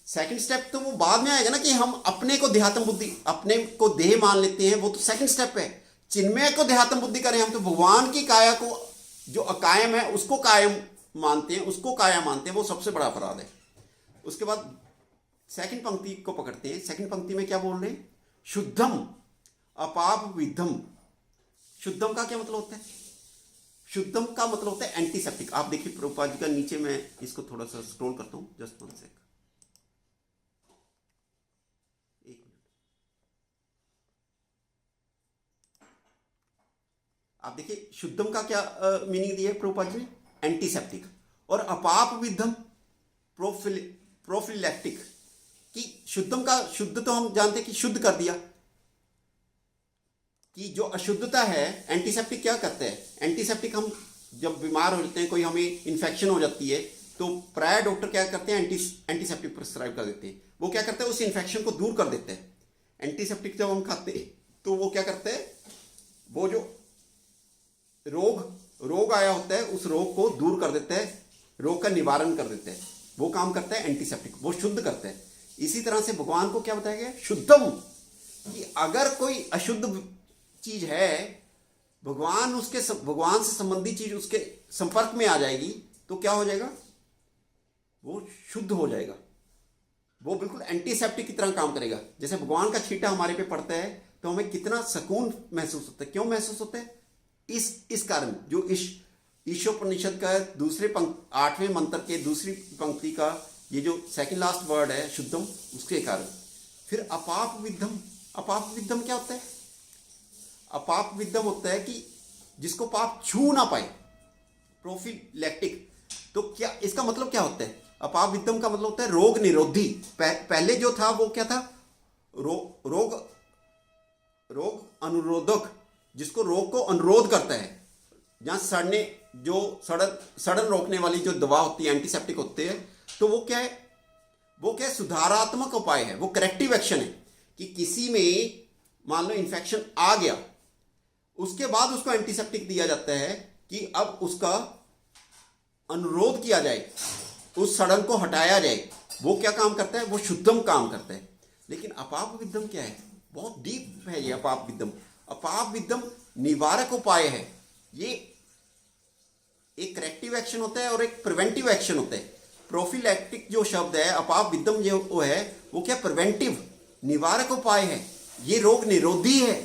Speaker 1: सेकंड स्टेप तो वो बाद में आएगा ना, कि हम अपने को देहात्म बुद्धि, अपने को देह मान लेते हैं, वो तो सेकंड स्टेप है। चिन्मय को देहात्म बुद्धि करें हम, तो भगवान की काया को जो अकायम है उसको कायम मानते हैं, उसको काया मानते हैं, वो सबसे बड़ा अपराध है। उसके बाद सेकंड पंक्ति को पकड़ते हैं। सेकंड पंक्ति में क्या बोल रहे हैं? शुद्धम अपाप विद्धम। शुद्धम का क्या मतलब होता है? शुद्धम का मतलब होता है एंटीसेप्टिक। आप देखिए प्रभुपाद जी का नीचे, मैं इसको थोड़ा सा स्क्रॉल करता हूं, जस्ट 1 सेकंड। आप देखिए शुद्धम का क्या मीनिंग दिया है प्रभुपाद जी ने? एंटीसेप्टिक। और अपाप विद्धम प्रोफिलैक्टिक। कि शुद्धम का, शुद्ध तो हम जानते हैं कि शुद्ध कर दिया, कि जो अशुद्धता है, एंटीसेप्टिक क्या करता है? एंटीसेप्टिक, हम जब बीमार हो जाते हैं, कोई हमें इन्फेक्शन हो जाती है, तो प्राय डॉक्टर क्या करते हैं? एंटीसेप्टिक प्रिस्क्राइब कर देते हैं। वो क्या करते हैं? उस इन्फेक्शन को दूर कर देते हैं। एंटीसेप्टिक जब हम खाते हैं तो वो क्या करते हैं? वो जो रोग आया होता है उस रोग को दूर कर देते हैं, रोग का निवारण कर देते हैं। वो काम करता है एंटीसेप्टिक, वो शुद्ध करता है। इसी तरह से भगवान को क्या बताया गया? शुद्धम। कि अगर कोई अशुद्ध चीज है, भगवान से संबंधी चीज उसके संपर्क में आ जाएगी, तो क्या हो जाएगा? वो शुद्ध हो जाएगा। वो बिल्कुल एंटीसेप्टिक की तरह काम करेगा। जैसे भगवान का छींटा हमारे पे पड़ता है तो हमें कितना सुकून महसूस होता है। क्यों महसूस होता है? इस कारण, जो ईशोपनिषद का दूसरे 8वें मंत्र के दूसरी पंक्ति का ये जो सेकंड लास्ट वर्ड है शुद्धम, उसके कारण। फिर अपाप विद्धम क्या होता है? अपाप विद्धम होता है कि जिसको पाप छू ना पाए, प्रोफिलैक्टिक। तो क्या इसका मतलब क्या होता है? अपाप विद्धम का मतलब होता है रोग निरोधी। पहले जो था वो क्या था? रोग अनुरोधक, जिसको रोग को अनुरोध करता है। जहां सड़न रोकने वाली जो दवा होती है, एंटीसेप्टिक होते हैं, तो वो क्या है? वो क्या है? सुधारात्मक उपाय है, वो करेक्टिव एक्शन है। कि किसी में मान लो इन्फेक्शन आ गया, उसके बाद उसको एंटीसेप्टिक दिया जाता है कि अब उसका अनुरोध किया जाए, उस सड़न को हटाया जाए। वो क्या काम करता है? वो शुद्धम काम करता है। लेकिन अपाप विद्धम क्या है? बहुत डीप है ये अपाप विद्धम। अपाप विद्धम निवारक उपाय है। ये एक करेक्टिव एक्शन होता है और एक प्रिवेंटिव एक्शन होता है। प्रोफिलैक्टिक जो शब्द है, अपाप विद्धम जो वो है, वो क्या? प्रिवेंटिव, निवारक उपाय है। ये रोग निरोधी है।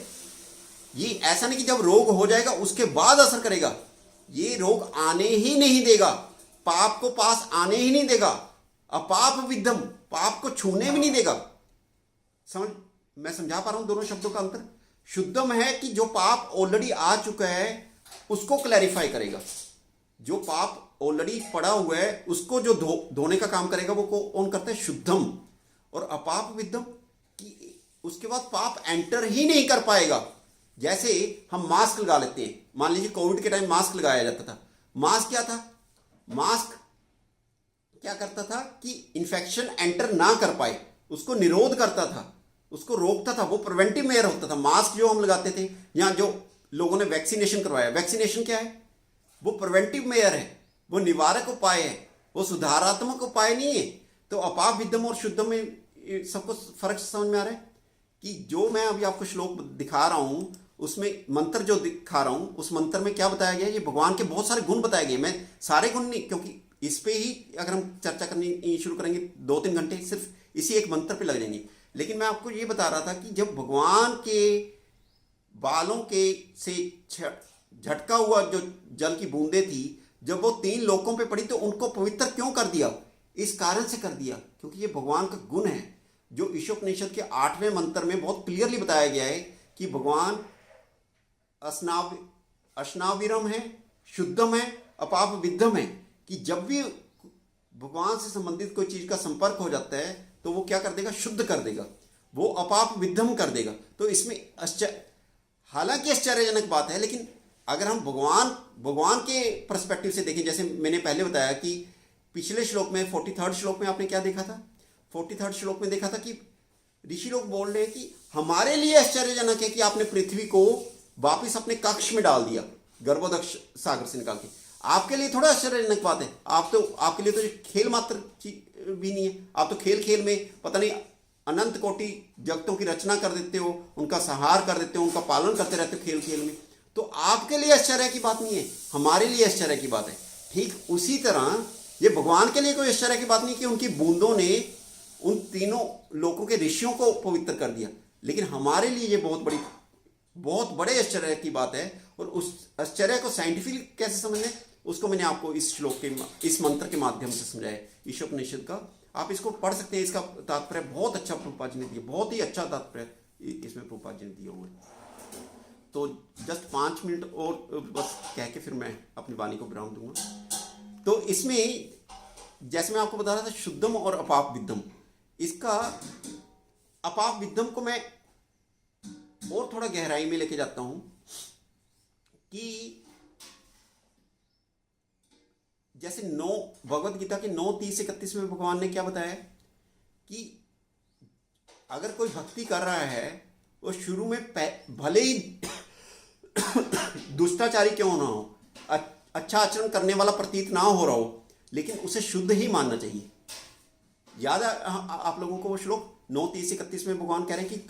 Speaker 1: ये ऐसा नहीं कि जब रोग हो जाएगा उसके बाद असर करेगा। ये रोग आने ही नहीं देगा, पाप को पास आने ही नहीं देगा। अपाप विद्धम, पाप को छूने भी नहीं देगा। मैं समझा पा रहा हूं दोनों शब्दों का अंतर? शुद्धम है कि जो पाप ऑलरेडी आ चुका है उसको क्लैरिफाई करेगा। जो पाप ऑलरेडी पड़ा हुआ है उसको जो धोने का काम करेगा, वो कौन करता है? शुद्धम। और अपाप विद्धम कि उसके बाद पाप एंटर ही नहीं कर पाएगा। जैसे हम मास्क लगा लेते हैं, मान लीजिए कोविड के टाइम मास्क लगाया जाता था। मास्क क्या था? मास्क क्या करता था कि इंफेक्शन एंटर ना कर पाए, उसको निरोध करता था, उसको रोकता था, वो प्रिवेंटिव मेयर होता था। मास्क जो हम लगाते थे, या जो लोगों ने वैक्सीनेशन करवाया, वैक्सीनेशन क्या है? वो प्रिवेंटिव मेयर है, वो निवारक उपाय है, वो सुधारात्मक उपाय नहीं है। तो अपाप विद्धम और शुद्धम में सबको फर्क समझ में आ रहा है कि जो मैं अभी आपको श्लोक दिखा रहा हूं, उसमें मंत्र जो दिखा रहा हूं, उस मंत्र में क्या बताया गया है? ये भगवान के बहुत सारे गुण बताए गए। मैं सारे गुण नहीं, क्योंकि इस पे ही अगर हम चर्चा करनी शुरू करेंगे 2-3 घंटे सिर्फ इसी एक मंत्र पे लग जाएंगे। लेकिन मैं आपको ये बता रहा था कि जब भगवान के बालों के से झटका हुआ जो जल की बूंदें थी, जब वो 3 लोकों पे पड़ी, तो उनको पवित्र क्यों कर दिया? इस कारण से कर दिया क्योंकि ये भगवान का गुण है, जो ईशोपनिषद के 8वें मंत्र में बहुत क्लियरली बताया गया है कि भगवान अश्नाविरम है, शुद्धम है, अपाप विद्धम है। कि जब भी भगवान से संबंधित कोई चीज का संपर्क हो जाता है तो वो क्या कर देगा? शुद्ध कर देगा, वो अपाप विद्धम कर देगा। तो इसमें हालांकि आश्चर्यजनक बात है, लेकिन अगर हम भगवान के पर्सपेक्टिव से देखें, जैसे मैंने पहले बताया कि पिछले श्लोक में 43rd श्लोक में आपने क्या देखा था? 43rd श्लोक में देखा था कि ऋषि लोग बोल रहे हैं कि हमारे लिए आश्चर्यजनक है कि आपने पृथ्वी को वापिस अपने कक्ष में डाल दिया, गर्भोदक्ष सागर से निकाल के। आपके लिए थोड़ा आश्चर्यजनक बात है, आपके लिए तो खेल मात्र भी नहीं है। आप तो खेल खेल में पता नहीं अनंत कोटि जगतों की रचना कर देते हो, उनका संहार कर देते हो, उनका पालन करते रहते हो खेल खेल में। तो आपके लिए आश्चर्य की बात नहीं है, हमारे लिए आश्चर्य की बात है। ठीक उसी तरह ये भगवान के लिए कोई आश्चर्य की बात नहीं कि उनकी बूंदों ने उन 3 लोकों के ऋषियों को पवित्र कर दिया, लेकिन हमारे लिए ये बहुत बड़े आश्चर्य की बात है। और उस आश्चर्य को साइंटिफिकली कैसे समझने, उसको मैंने आपको इस श्लोक के, इस मंत्र के माध्यम से समझाया, ईशोपनिषद का। आप इसको पढ़ सकते हैं, इसका तात्पर्य बहुत अच्छा प्रभुपाद जी ने दिया, बहुत ही अच्छा तात्पर्य इसमें प्रभुपाद जी ने दिया हुआ है। तो जस्ट 5 मिनट और बस कह के फिर मैं अपनी वाणी को विराम दूंगा। तो इसमें जैसे मैं आपको बता रहा था शुद्धम और अपाप विद्धम, इसका अपाप विद्धम को मैं और थोड़ा गहराई में लेके जाता हूं कि जैसे भगवत गीता के 9:30-31 में भगवान ने क्या बताया कि अगर कोई भक्ति कर रहा है, वो शुरू में भले ही दुष्टाचारी क्यों ना हो, अच्छा आचरण करने वाला प्रतीत ना हो रहा हो, लेकिन उसे शुद्ध ही मानना चाहिए। याद है आप लोगों को वो श्लोक 9:30-31 में भगवान कह रहे हैं कि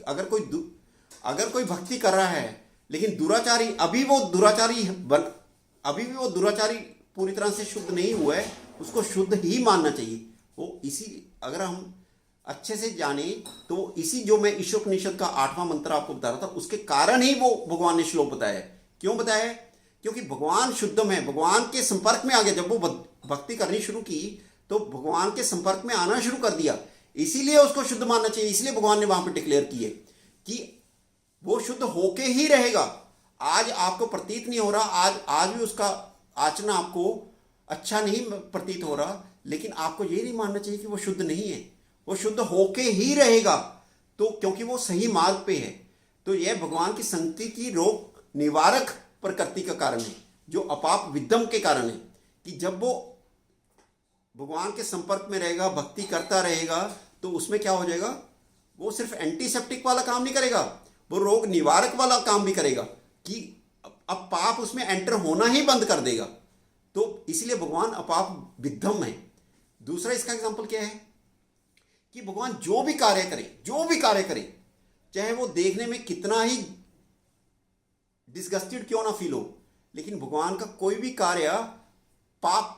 Speaker 1: अगर कोई भक्ति कर रहा है लेकिन दुराचारी अभी भी वो दुराचारी पूरी तरह से शुद्ध नहीं हुआ है, उसको शुद्ध ही मानना चाहिए। वो इसी अगर हम अच्छे से जाने तो इसी जो मैं ईशोपनिषद का 8वां मंत्र आपको बता रहा था, उसके कारण ही वो भगवान ने श्लोक बताया है। क्यों बताया है? क्योंकि भगवान शुद्धम है, भगवान के संपर्क में आ गया। जब वो भक्ति करनी शुरू की तो भगवान के संपर्क में आना शुरू कर दिया, इसीलिए उसको शुद्ध मानना चाहिए। इसलिए भगवान ने वहां पर डिक्लेयर की है कि वो शुद्ध होके ही रहेगा। आज आपको प्रतीत नहीं हो रहा, आज भी उसका आचरण आपको अच्छा नहीं प्रतीत हो रहा, लेकिन आपको ये नहीं मानना चाहिए कि वो शुद्ध नहीं है, वो शुद्ध होके ही रहेगा। तो क्योंकि वो सही मार्ग पे है। तो यह भगवान की संगति की रोग निवारक प्रकृति का कारण है, जो अपाप विद्धम के कारण है। कि जब वो भगवान के संपर्क में रहेगा, भक्ति करता रहेगा, तो उसमें क्या हो जाएगा? वो सिर्फ एंटीसेप्टिक वाला काम नहीं करेगा, वो रोग निवारक वाला काम भी करेगा कि अब पाप उसमें एंटर होना ही बंद कर देगा। तो इसलिए भगवान अपाप विद्धम है। दूसरा इसका एग्जांपल क्या है कि भगवान जो भी कार्य करे, चाहे वो देखने में कितना ही डिस्गस्टेड क्यों ना फील हो, लेकिन भगवान का कोई भी कार्य पाप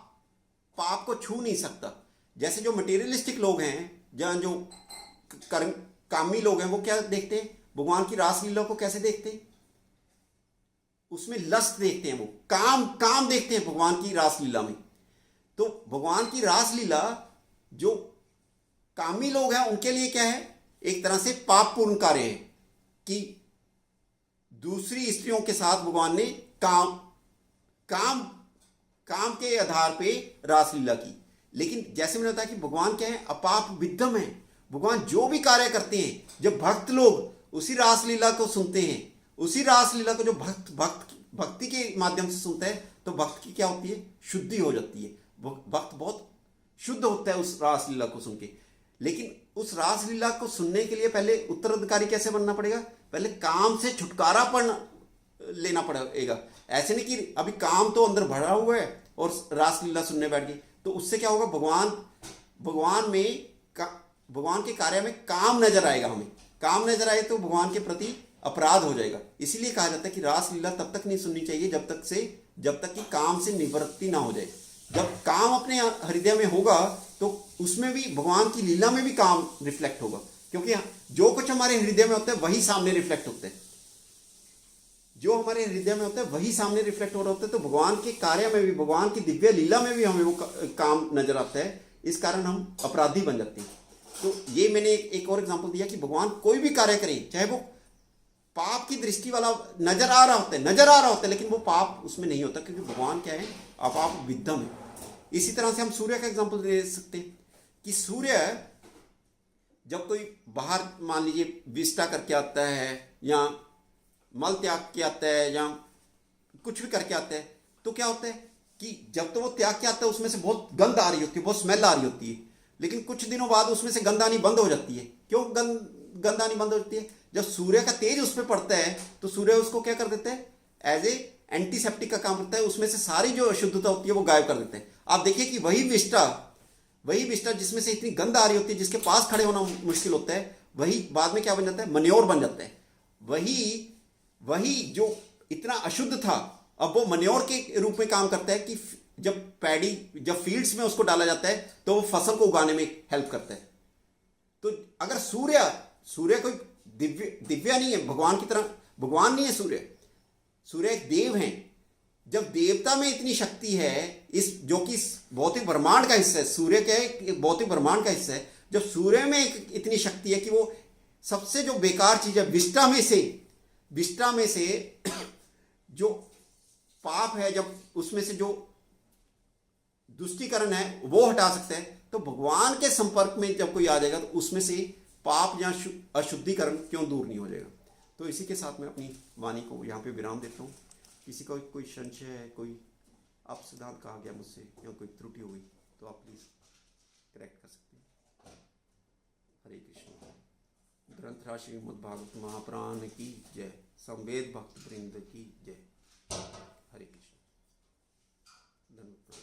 Speaker 1: को छू नहीं सकता। जैसे जो मटेरियलिस्टिक लोग हैं, जहां जो कामी लोग हैं, वो क्या देखते हैं? भगवान की रासलीला को कैसे देखते हैं? उसमें लस्ट देखते हैं, वो काम देखते हैं भगवान की रासलीला में। तो भगवान की रासलीला जो कामी लोग हैं उनके लिए क्या है? एक तरह से पापपूर्ण कार्य है कि दूसरी स्त्रियों के साथ भगवान ने काम के आधार पे रासलीला की। लेकिन जैसे मैंने बताया कि भगवान क्या है? अपाप विद्धम है। भगवान जो भी कार्य करते हैं, जब भक्त लोग उसी रासलीला को सुनते हैं, उसी रासलीला को जो भक्ति के माध्यम से सुनते हैं, तो भक्त की क्या होती है, शुद्धि हो जाती है। भक्त बहुत शुद्ध होता है उस रासलीला को सुन के। लेकिन उस रासलीला को सुनने के लिए पहले उत्तराधिकारी कैसे बनना पड़ेगा, पहले काम से छुटकारा लेना पड़ेगा। ऐसे नहीं कि अभी काम तो अंदर भरा हुआ है और रासलीला सुनने बैठ गए, तो उससे क्या होगा, भगवान के कार्य में काम नजर आएगा। हमें काम नजर आए तो भगवान के प्रति अपराध हो जाएगा। इसीलिए कहा जाता है कि रासलीला तब तक नहीं सुननी चाहिए जब तक कि काम से निवृत्ति ना हो जाए। जब काम अपने हृदय में होगा तो उसमें भी भगवान की लीला में भी काम रिफ्लेक्ट होगा, क्योंकि जो कुछ हमारे हृदय में होता है वही सामने रिफ्लेक्ट होता है। जो हमारे हृदय में होता है वही सामने रिफ्लेक्ट हो रहा होता है। तो भगवान के कार्य में भी, भगवान की दिव्य लीला में भी हमें वो काम नजर आता है। इस कारण हम अपराधी बन जाते हैं। तो ये मैंने एक और एग्जांपल दिया कि भगवान कोई भी कार्य करें, चाहे वो पाप की दृष्टि वाला नजर आ रहा होता है, लेकिन वो पाप उसमें नहीं होता, क्योंकि भगवान क्या है, अपाप विद्धम है। इसी तरह से हम सूर्य का एग्जांपल दे सकते हैं कि सूर्य जब कोई बाहर मान लीजिए विष्टा करके आता है या मल त्याग के आता है या कुछ भी करके आता है, तो क्या होता है कि जब तो वो त्याग के आता है उसमें से बहुत गंध आ रही होती है, बहुत स्मेल आ रही होती है, लेकिन कुछ दिनों बाद उसमें से गंध आनी बंद हो जाती है। क्यों गंध आनी बंद हो जाती है? जब सूर्य का तेज उस पर पड़ता है तो सूर्य उसको क्या कर देता है, एज ए एंटीसेप्टिक का काम करता है, उसमें से सारी जो अशुद्धता होती है वो गायब कर देते हैं। आप देखिए कि वही विष्टा जिसमें से इतनी गंध आ रही होती है, जिसके पास खड़े होना मुश्किल होता है, वही बाद में क्या बन जाता है, मन्योर बन जाता है। वही जो इतना अशुद्ध था, अब वो मन्योर के रूप में काम करता है कि जब फील्ड्स में उसको डाला जाता है तो वो फसल को उगाने में हेल्प करता है। तो अगर सूर्य कोई दिव्य नहीं है, भगवान की तरह भगवान नहीं है सूर्य एक देव है। जब देवता में इतनी शक्ति है, इस जो कि भौतिक ब्रह्मांड का हिस्सा है, सूर्य के एक भौतिक ब्रह्मांड का हिस्सा है, जब सूर्य में इतनी शक्ति है कि वो सबसे जो बेकार चीज है विष्टा में से जो पाप है, जब उसमें से जो दुष्टीकरण है वो हटा सकते हैं, तो भगवान के संपर्क में जब कोई आ जाएगा तो उसमें से पाप या अशुद्धिकरण क्यों दूर नहीं हो जाएगा। तो इसी के साथ मैं अपनी वाणी को यहाँ पे विराम देता हूँ। किसी का कोई संशय है, कोई आप सिद्धांत कहा गया मुझसे या कोई त्रुटि हुई तो आप प्लीज करेक्ट कर सकते हैं। हरे कृष्ण। ग्रंथराज श्रीमद् भागवत महापुराण की जय। संवेद भक्त वृंद की जय। हरे कृष्ण। धन्यवाद।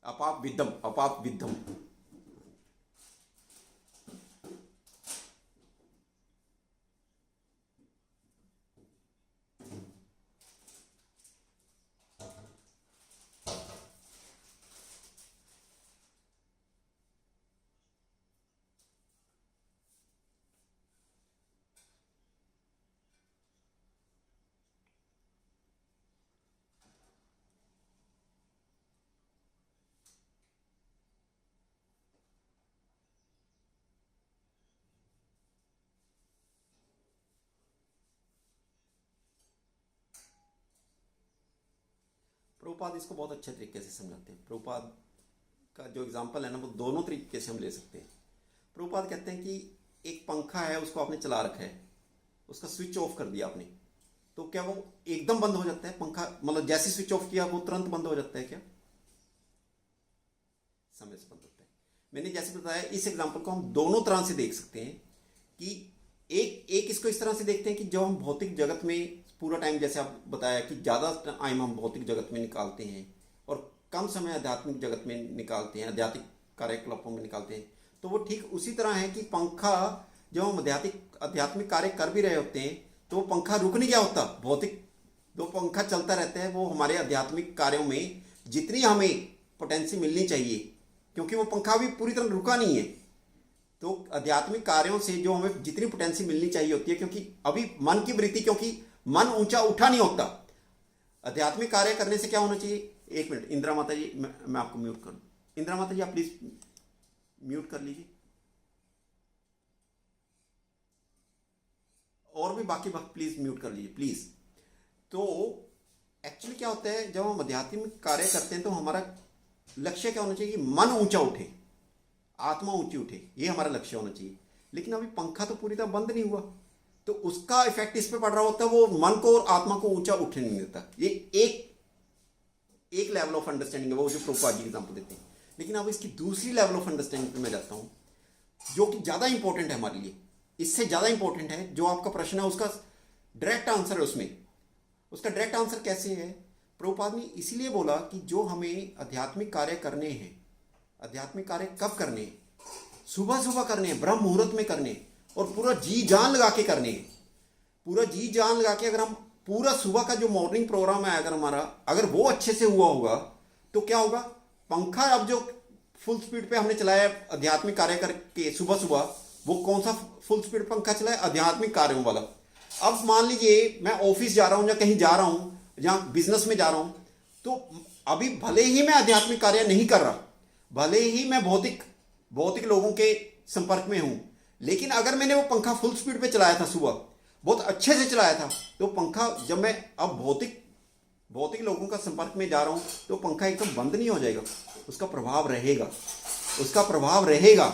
Speaker 1: अपाप विद्धम। प्रभुपाद इसको बहुत अच्छे तरीके से समझाते हैं। प्रभुपाद का जो एग्जाम्पल है ना, वो दोनों तरीके से हम ले सकते हैं। प्रभुपाद कहते हैं कि एक पंखा है, उसको आपने चला रखा है, उसका स्विच ऑफ कर दिया आपने, तो क्या वो एकदम बंद हो जाता है पंखा? मतलब जैसे स्विच ऑफ किया वो तुरंत बंद हो जाता है क्या? समय से बंद होता है। मैंने जैसे बताया, इस एग्जाम्पल को हम दोनों तरह से देख सकते हैं कि एक इसको इस तरह से देखते हैं कि जो हम भौतिक जगत में पूरा टाइम, जैसे आप बताया कि ज़्यादा टाइम हम भौतिक जगत में निकालते हैं और कम समय आध्यात्मिक जगत में निकालते हैं, आध्यात्मिक कार्यकलापों में निकालते हैं, तो वो ठीक उसी तरह है कि पंखा जब हम आध्यात्मिक कार्य कर भी रहे होते हैं तो वो पंखा रुक नहीं गया होता। भौतिक जो पंखा चलता रहता है वो हमारे आध्यात्मिक कार्यों में जितनी हमें पोटेंसी मिलनी चाहिए, क्योंकि वो पंखा भी पूरी तरह रुका नहीं है, तो आध्यात्मिक कार्यों से जो हमें जितनी पोटेंसी मिलनी चाहिए होती है, क्योंकि अभी मन की वृत्ति, क्योंकि मन ऊंचा उठा नहीं होता। आध्यात्मिक कार्य करने से क्या होना चाहिए? एक मिनट इंदिरा माता जी, मैं आपको म्यूट करूं। इंदिरा माता जी आप प्लीज म्यूट कर लीजिए, और भी बाकी वक्त प्लीज म्यूट कर लीजिए प्लीज। तो एक्चुअली क्या होता है, जब हम आध्यात्मिक कार्य करते हैं तो हमारा लक्ष्य क्या होना चाहिए कि मन ऊंचा उठे, आत्मा ऊंची उठे, ये हमारा लक्ष्य होना चाहिए। लेकिन अभी पंखा तो पूरी तरह बंद नहीं हुआ, तो उसका इफेक्ट इस पे पड़ रहा होता है, वो मन को और आत्मा को ऊंचा उठने नहीं देता। ये एक लेवल ऑफ अंडरस्टैंडिंग है, वो जो प्रभुपाद जी एग्जाम्पल देते हैं। लेकिन अब इसकी दूसरी लेवल ऑफ अंडरस्टैंडिंग पे मैं जाता हूँ, जो कि ज़्यादा इंपॉर्टेंट है हमारे लिए, इससे ज़्यादा इंपॉर्टेंट है। जो आपका प्रश्न है उसका डायरेक्ट आंसर है उसमें। उसका डायरेक्ट आंसर कैसे है? प्रभुपाद ने इसीलिए बोला कि जो हमें आध्यात्मिक कार्य करने हैं, आध्यात्मिक कार्य कब करने हैं? सुबह सुबह करने हैं, ब्रह्म मुहूर्त में करने हैं, और पूरा जी जान लगा के करने हैं। पूरा जी जान लगा के अगर हम पूरा सुबह का जो मॉर्निंग प्रोग्राम है, अगर हमारा अगर वो अच्छे से हुआ होगा तो क्या होगा? पंखा अब जो फुल स्पीड पे हमने चलाया आध्यात्मिक कार्य करके सुबह सुबह, वो कौन सा फुल स्पीड पंखा चलाया? आध्यात्मिक कार्यों वाला। अब मान लीजिए मैं ऑफिस जा रहा हूँ या कहीं जा रहा हूँ, जहाँ बिजनेस में जा रहा हूँ, तो अभी भले ही मैं आध्यात्मिक कार्य नहीं कर रहा, भले ही मैं भौतिक लोगों के संपर्क में हूँ, लेकिन अगर मैंने वो पंखा फुल स्पीड पे चलाया था सुबह, बहुत अच्छे से चलाया था, तो पंखा जब मैं अब भौतिक लोगों का संपर्क में जा रहा हूँ, तो पंखा एकदम बंद नहीं हो जाएगा, उसका प्रभाव रहेगा, उसका प्रभाव रहेगा।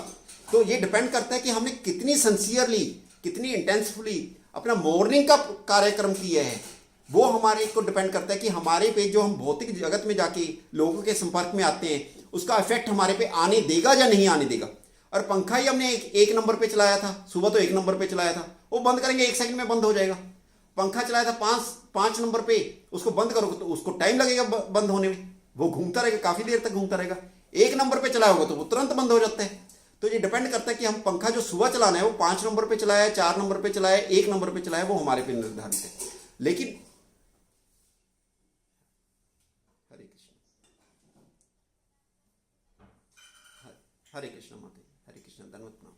Speaker 1: तो ये डिपेंड करता है कि हमने कितनी सिंसियरली, कितनी इंटेंसफुली अपना मॉर्निंग का कार्यक्रम किया है। वो हमारे को डिपेंड करता है कि हमारे पे जो हम भौतिक जगत में जाके लोगों के संपर्क में आते हैं, उसका इफेक्ट हमारे पे आने देगा या नहीं आने देगा। और पंखा ही हमने एक नंबर पे चलाया था सुबह, तो एक नंबर पे चलाया था, वो बंद करेंगे 1 सेकंड में बंद हो जाएगा। पंखा चलाया था पांच नंबर पे, उसको बंद करोगे तो उसको टाइम लगेगा बंद होने में, वो घूमता रहेगा, काफी देर तक घूमता रहेगा। 1 नंबर पे चलाया होगा तो वो तुरंत बंद हो जाता है। तो ये डिपेंड करता है कि हम पंखा जो सुबह चलाना है वो 5 नंबर पे चलाया है, 4 नंबर पे चलाया है, 1 नंबर पे चलाया है, वो हमारे पे निर्धारित है। लेकिन हरे कृष्ण, हरे कृष्ण माता, हरे कृष्ण, धन्यवाद, प्रणाम।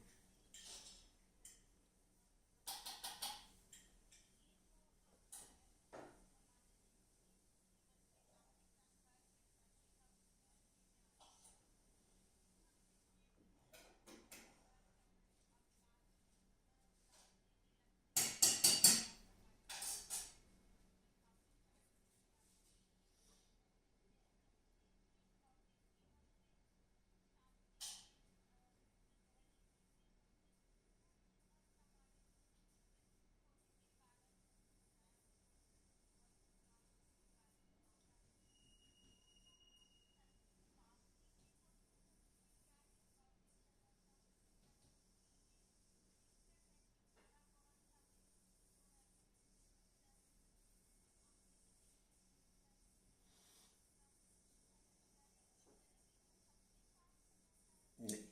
Speaker 1: नहीं,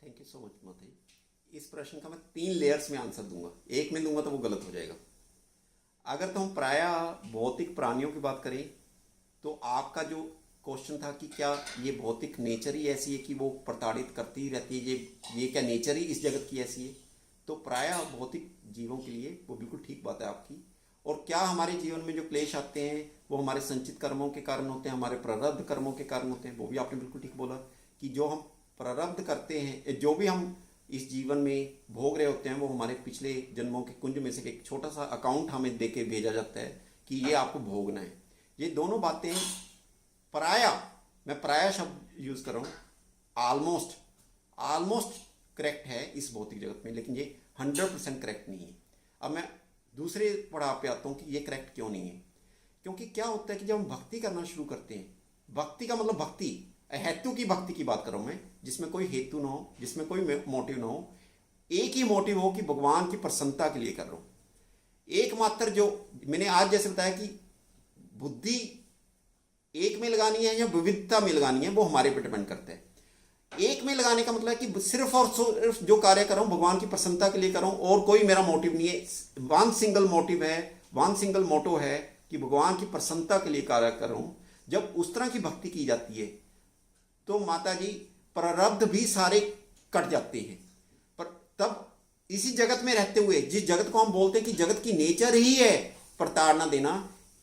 Speaker 1: थैंक यू सो मच माता जी। इस प्रश्न का मैं 3 लेयर्स में आंसर दूंगा, एक में दूंगा तो वो गलत हो जाएगा। अगर तो हम प्रायः भौतिक प्राणियों की बात करें, तो आपका जो क्वेश्चन था कि क्या ये भौतिक नेचर ही ऐसी है कि वो प्रताड़ित करती ही रहती है, ये क्या नेचर ही इस जगत की ऐसी है? तो प्रायः भौतिक जीवों के लिए वो बिल्कुल ठीक बात है आपकी। और क्या हमारे जीवन में जो क्लेश आते हैं वो हमारे संचित कर्मों के कारण होते हैं, हमारे प्रारब्ध कर्मों के कारण होते हैं, वो भी आपने बिल्कुल ठीक बोला कि जो हम प्रारब्ध करते हैं, जो भी हम इस जीवन में भोग रहे होते हैं, वो हमारे पिछले जन्मों के कुंज में से एक छोटा सा अकाउंट हमें दे के भेजा जाता है कि ये आपको भोगना है। ये दोनों बातें प्रायः, मैं प्रायः शब्द यूज कर रहा हूँ, ऑलमोस्ट करेक्ट है इस भौतिक जगत में, लेकिन ये 100% करेक्ट नहीं है। अब मैं दूसरे पड़ाव पे आता हूँ कि ये करेक्ट क्यों नहीं है। क्योंकि क्या होता है कि जब हम भक्ति करना शुरू करते हैं, भक्ति का मतलब भक्ति, हेतु की भक्ति की बात कर रहा हूँ मैं, जिसमें कोई हेतु ना हो, जिसमें कोई मोटिव ना हो, एक ही मोटिव हो कि भगवान की प्रसन्नता के लिए कर रहा हूँ। एकमात्र जो मैंने आज जैसे बताया कि बुद्धि एक में लगानी है या विविधता में लगानी है, वो हमारे पे डिपेंड करता है। एक में लगाने का मतलब है कि सिर्फ और सिर्फ जो कार्य कर रहा हूं भगवान की प्रसन्नता के लिए कर रहा हूं, और कोई मेरा मोटिव नहीं है। वन सिंगल मोटिव है, वन सिंगल मोटो है कि भगवान की प्रसन्नता के लिए कार्य कर रहा हूं। जब उस तरह की भक्ति की जाती है तो माता जी प्रारब्ध भी सारे कट जाते हैं। पर तब इसी जगत में रहते हुए, जिस जगत को हम बोलते हैं कि जगत की नेचर ही है प्रताड़ना देना,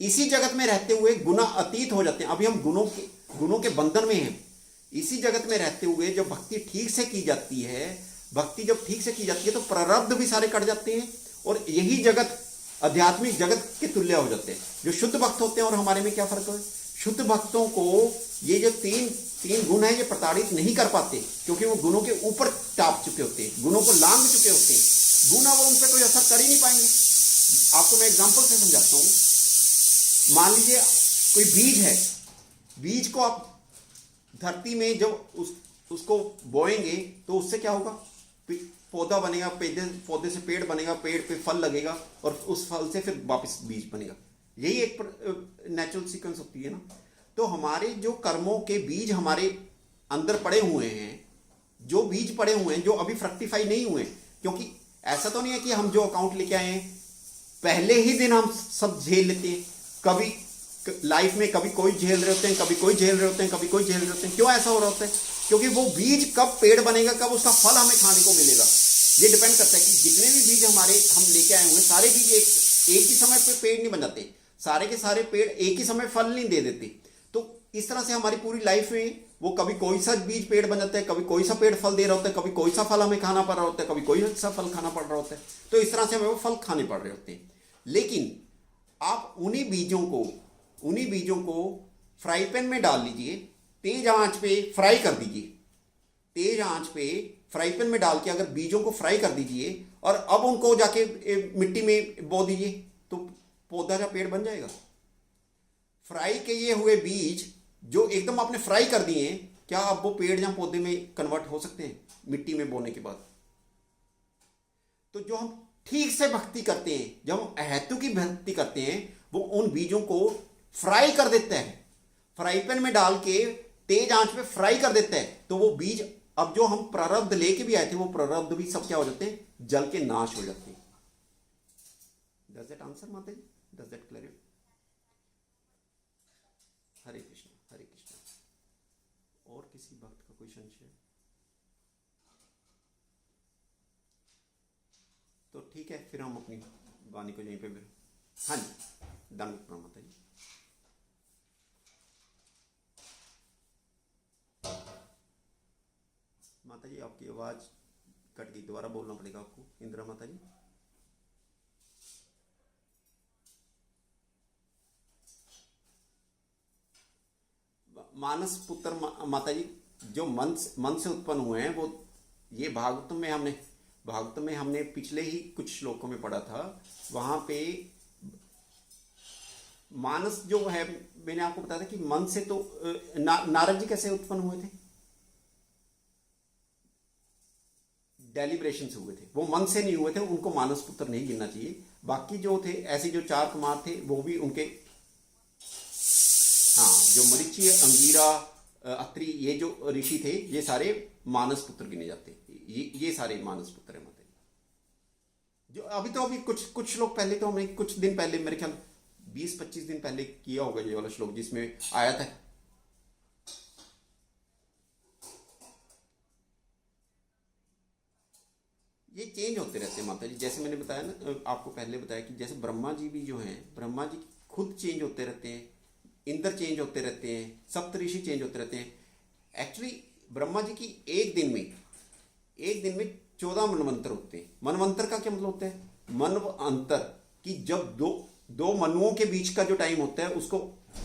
Speaker 1: इसी जगत में रहते हुए गुना अतीत हो जाते हैं। अभी हम गुणों के बंधन में हैं, इसी जगत में रहते हुए जब भक्ति ठीक से की जाती है, भक्ति जब ठीक से की जाती है तो प्रारब्ध भी सारे कट जाते हैं और यही जगत आध्यात्मिक जगत के तुल्य हो जाते हैं। जो शुद्ध भक्त होते हैं और हमारे में क्या फर्क है? शुद्ध भक्तों को ये जो तीन तीन गुण है ये प्रताड़ित नहीं कर पाते, क्योंकि वो गुणों के ऊपर टाप चुके होते हैं, गुणों को लांग चुके होते हैं। गुण वो उन पर कोई असर कर ही नहीं पाएंगे। आपको मैं एग्जांपल से समझाता हूं। मान लीजिए कोई बीज है, बीज को आप धरती में जब उसको बोएंगे तो उससे क्या होगा? पौधा बनेगा, पौधे से पेड़ बनेगा, पेड़ पे फल लगेगा और उस फल से फिर वापस बीज बनेगा। यही एक नेचुरल सीक्वेंस होती है ना। तो हमारे जो कर्मों के बीज हमारे अंदर पड़े हुए हैं, जो बीज पड़े हुए हैं जो अभी फ्रक्टिफाई नहीं हुए, क्योंकि ऐसा तो नहीं है कि हम जो अकाउंट लेके आए हैं पहले ही दिन हम सब झेल लेते हैं। कभी लाइफ में कभी कोई झेल रहे होते हैं, कभी कोई झेल रहे होते हैं, कभी कोई झेल रहे होते हैं। क्यों ऐसा हो रहा होता है? क्योंकि वो बीज कब पेड़ बनेगा, कब उसका फल हमें खाने को मिलेगा, ये डिपेंड करता है कि जितने भी बीज हम लेके आए हुए हैं सारे बीज एक ही समय पे पेड़ नहीं बन जाते, सारे के सारे पेड़ एक ही समय फल नहीं दे देते। तो इस तरह से हमारी पूरी लाइफ में वो कभी कोई सा बीज पेड़ बन जाता है, कभी कोई सा पेड़ फल दे रहा होता है, कभी कोई सा फल हमें खाना पड़ रहा होता है, कभी कोई सा फल खाना पड़ रहा होता है। तो इस तरह से हमें वो फल खाने पड़ रहे होते हैं। लेकिन आप उन्हीं बीजों को फ्राई पैन में डाल लीजिए, तेज आंच पे फ्राई कर दीजिए, तेज आंच पे फ्राई पैन में डाल के अगर बीजों को फ्राई कर दीजिए और अब उनको जाके मिट्टी में बो दीजिए तो पौधा का पेड़ बन जाएगा। फ्राई किए हुए बीज जो एकदम आपने फ्राई कर दिए हैं, क्या अब वो पेड़ या पौधे में कन्वर्ट हो सकते हैं मिट्टी में बोने के बाद? तो जो हम ठीक से भक्ति करते हैं, जब हम अहेतु की भक्ति करते हैं, वो उन बीजों को फ्राई कर देता है, फ्राई पैन में डाल के तेज आंच पे फ्राई कर देता है। तो वो बीज अब जो हम प्रारब्ध लेके भी आए थे वो प्रारब्ध भी सब क्या हो जाते हैं? जल के नाश हो जाते हैं। डज दैट आंसर माता ji? Does that clear? Hare Krishna, Hare Krishna. और किसी भक्त का कोई संशय? तो ठीक है, फिर हम अपनी वाणी को यहीं पे हाँ जी, दंड प्रणाम माता जी। माता जी आपकी आवाज कट गई, दोबारा बोलना पड़ेगा आपको। इंदिरा माता जी। मानस पुत्र माता जी जो मन से उत्पन्न हुए हैं, वो ये भागवत में हमने पिछले ही कुछ श्लोकों में पढ़ा था। वहां पे मानस जो है, मैंने आपको बताया था कि मन से तो नारद जी कैसे उत्पन्न हुए थे? डेलिब्रेशन से हुए थे, वो मन से नहीं हुए थे, उनको मानस पुत्र नहीं गिनना चाहिए। बाकी जो थे ऐसे जो 4 कुमार थे वो भी उनके, हाँ, जो मरीचि, अंगीरा, अत्रि, ये जो ऋषि थे ये सारे मानस पुत्र गिने जाते। ये सारे मानस पुत्र है माता जी। जो अभी कुछ श्लोक पहले तो हमने कुछ दिन पहले, मेरे ख्याल 20-25 दिन पहले किया होगा ये वाला श्लोक, जिसमें आया था ये चेंज होते रहते हैं माता जी। जैसे मैंने बताया ना, आपको पहले बताया कि जैसे ब्रह्मा जी भी जो हैं, ब्रह्मा जी खुद चेंज होते रहते हैं, इंद्र चेंज होते रहते हैं, सप्तऋषि चेंज होते रहते हैं। एक्चुअली ब्रह्मा जी की एक दिन में 14 मनवंतर होते हैं। मनवंतर का क्या मतलब होता है? मनवंतर कि जब दो मनुओं के बीच का जो टाइम होता है उसको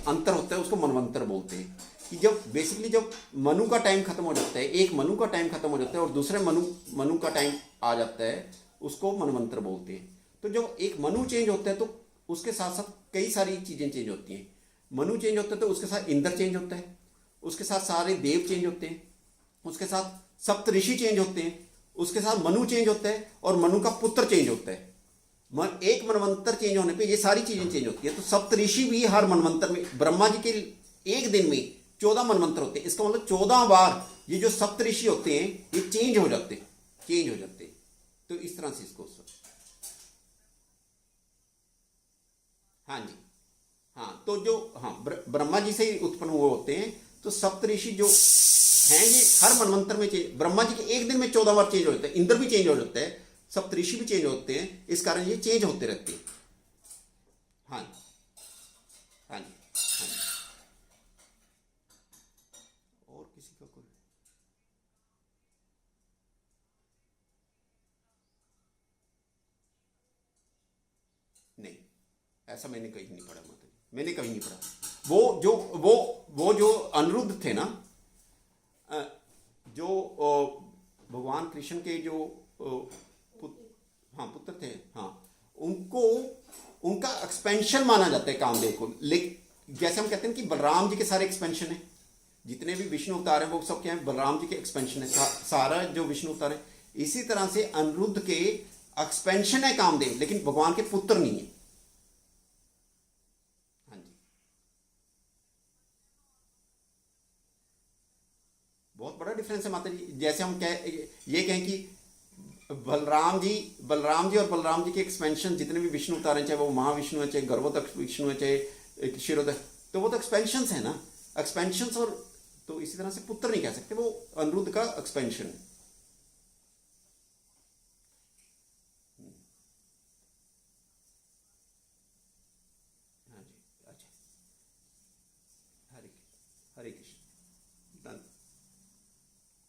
Speaker 1: अंतर होता है, उसको मनवंतर बोलते हैं। कि जब मनु का टाइम खत्म हो जाता है, एक मनु का टाइम खत्म हो जाता है और दूसरे मनु का टाइम आ जाता है, उसको मनवंतर बोलते हैं। तो जब एक मनु चेंज होता है तो उसके साथ साथ कई सारी चीजें चेंज होती हैं। मनु चेंज होता है तो उसके साथ इंद्र चेंज होता है, उसके साथ सारे देव चेंज होते हैं, उसके साथ सप्तऋषि चेंज होते हैं, उसके साथ मनु चेंज होता है और मनु का पुत्र चेंज होता है। एक मनवंतर चेंज होने पे ये सारी चीजें चेंज होती है। तो सप्तऋषि भी हर मनवंतर में, ब्रह्मा जी के एक दिन में 14 मनवंतर होते हैं। इसका मतलब 14 बार ये जो सप्तऋषि होते हैं ये चेंज हो जाते हैं। तो इस तरह से इसको, हाँ जी, हाँ, तो जो ब्रह्मा जी से ही उत्पन्न हुए होते हैं। तो सप्तऋषि जो हैं ये हर मनवंतर में चेंज, ब्रह्मा जी के एक दिन में 14 बार चेंज हो जाते हैं। इंद्र भी चेंज हो जाता है, सप्तऋषि भी चेंज होते हैं, इस कारण ये चेंज होते रहते हैं। हाँ जी, हाँ जी, हाँ जी। और किसी का कोई ऐसा मैंने कहीं नहीं पढ़ा माता जी, मैंने कहीं नहीं पढ़ा। वो जो अनिरुद्ध थे ना, जो भगवान कृष्ण के जो हाँ पुत्र थे, हाँ, उनको उनका एक्सपेंशन माना जाता है कामदेव को। लेकिन जैसे हम कहते हैं कि बलराम जी के सारे एक्सपेंशन है, जितने भी विष्णु अवतार हैं वो सब क्या है, बलराम जी के एक्सपेंशन है, सारा जो विष्णु अवतार है। इसी तरह से अनिरुद्ध के एक्सपेंशन है कामदेव, लेकिन भगवान के पुत्र नहीं है। हाँ जी, बहुत बड़ा डिफरेंस है माता जी। जैसे हम ये कहें कि बलराम जी और बलराम जी के एक्सपेंशन जितने भी विष्णु अवतार हैं, चाहे वो महाविष्णु है, चाहे गर्भोदक विष्णु है, चाहे क्षीरोदक, तो वो तो एक्सपेंशन है ना, एक्सपेंशन। और तो इसी तरह से पुत्र नहीं कह सकते, वो अनिरुद्ध का एक्सपेंशन है।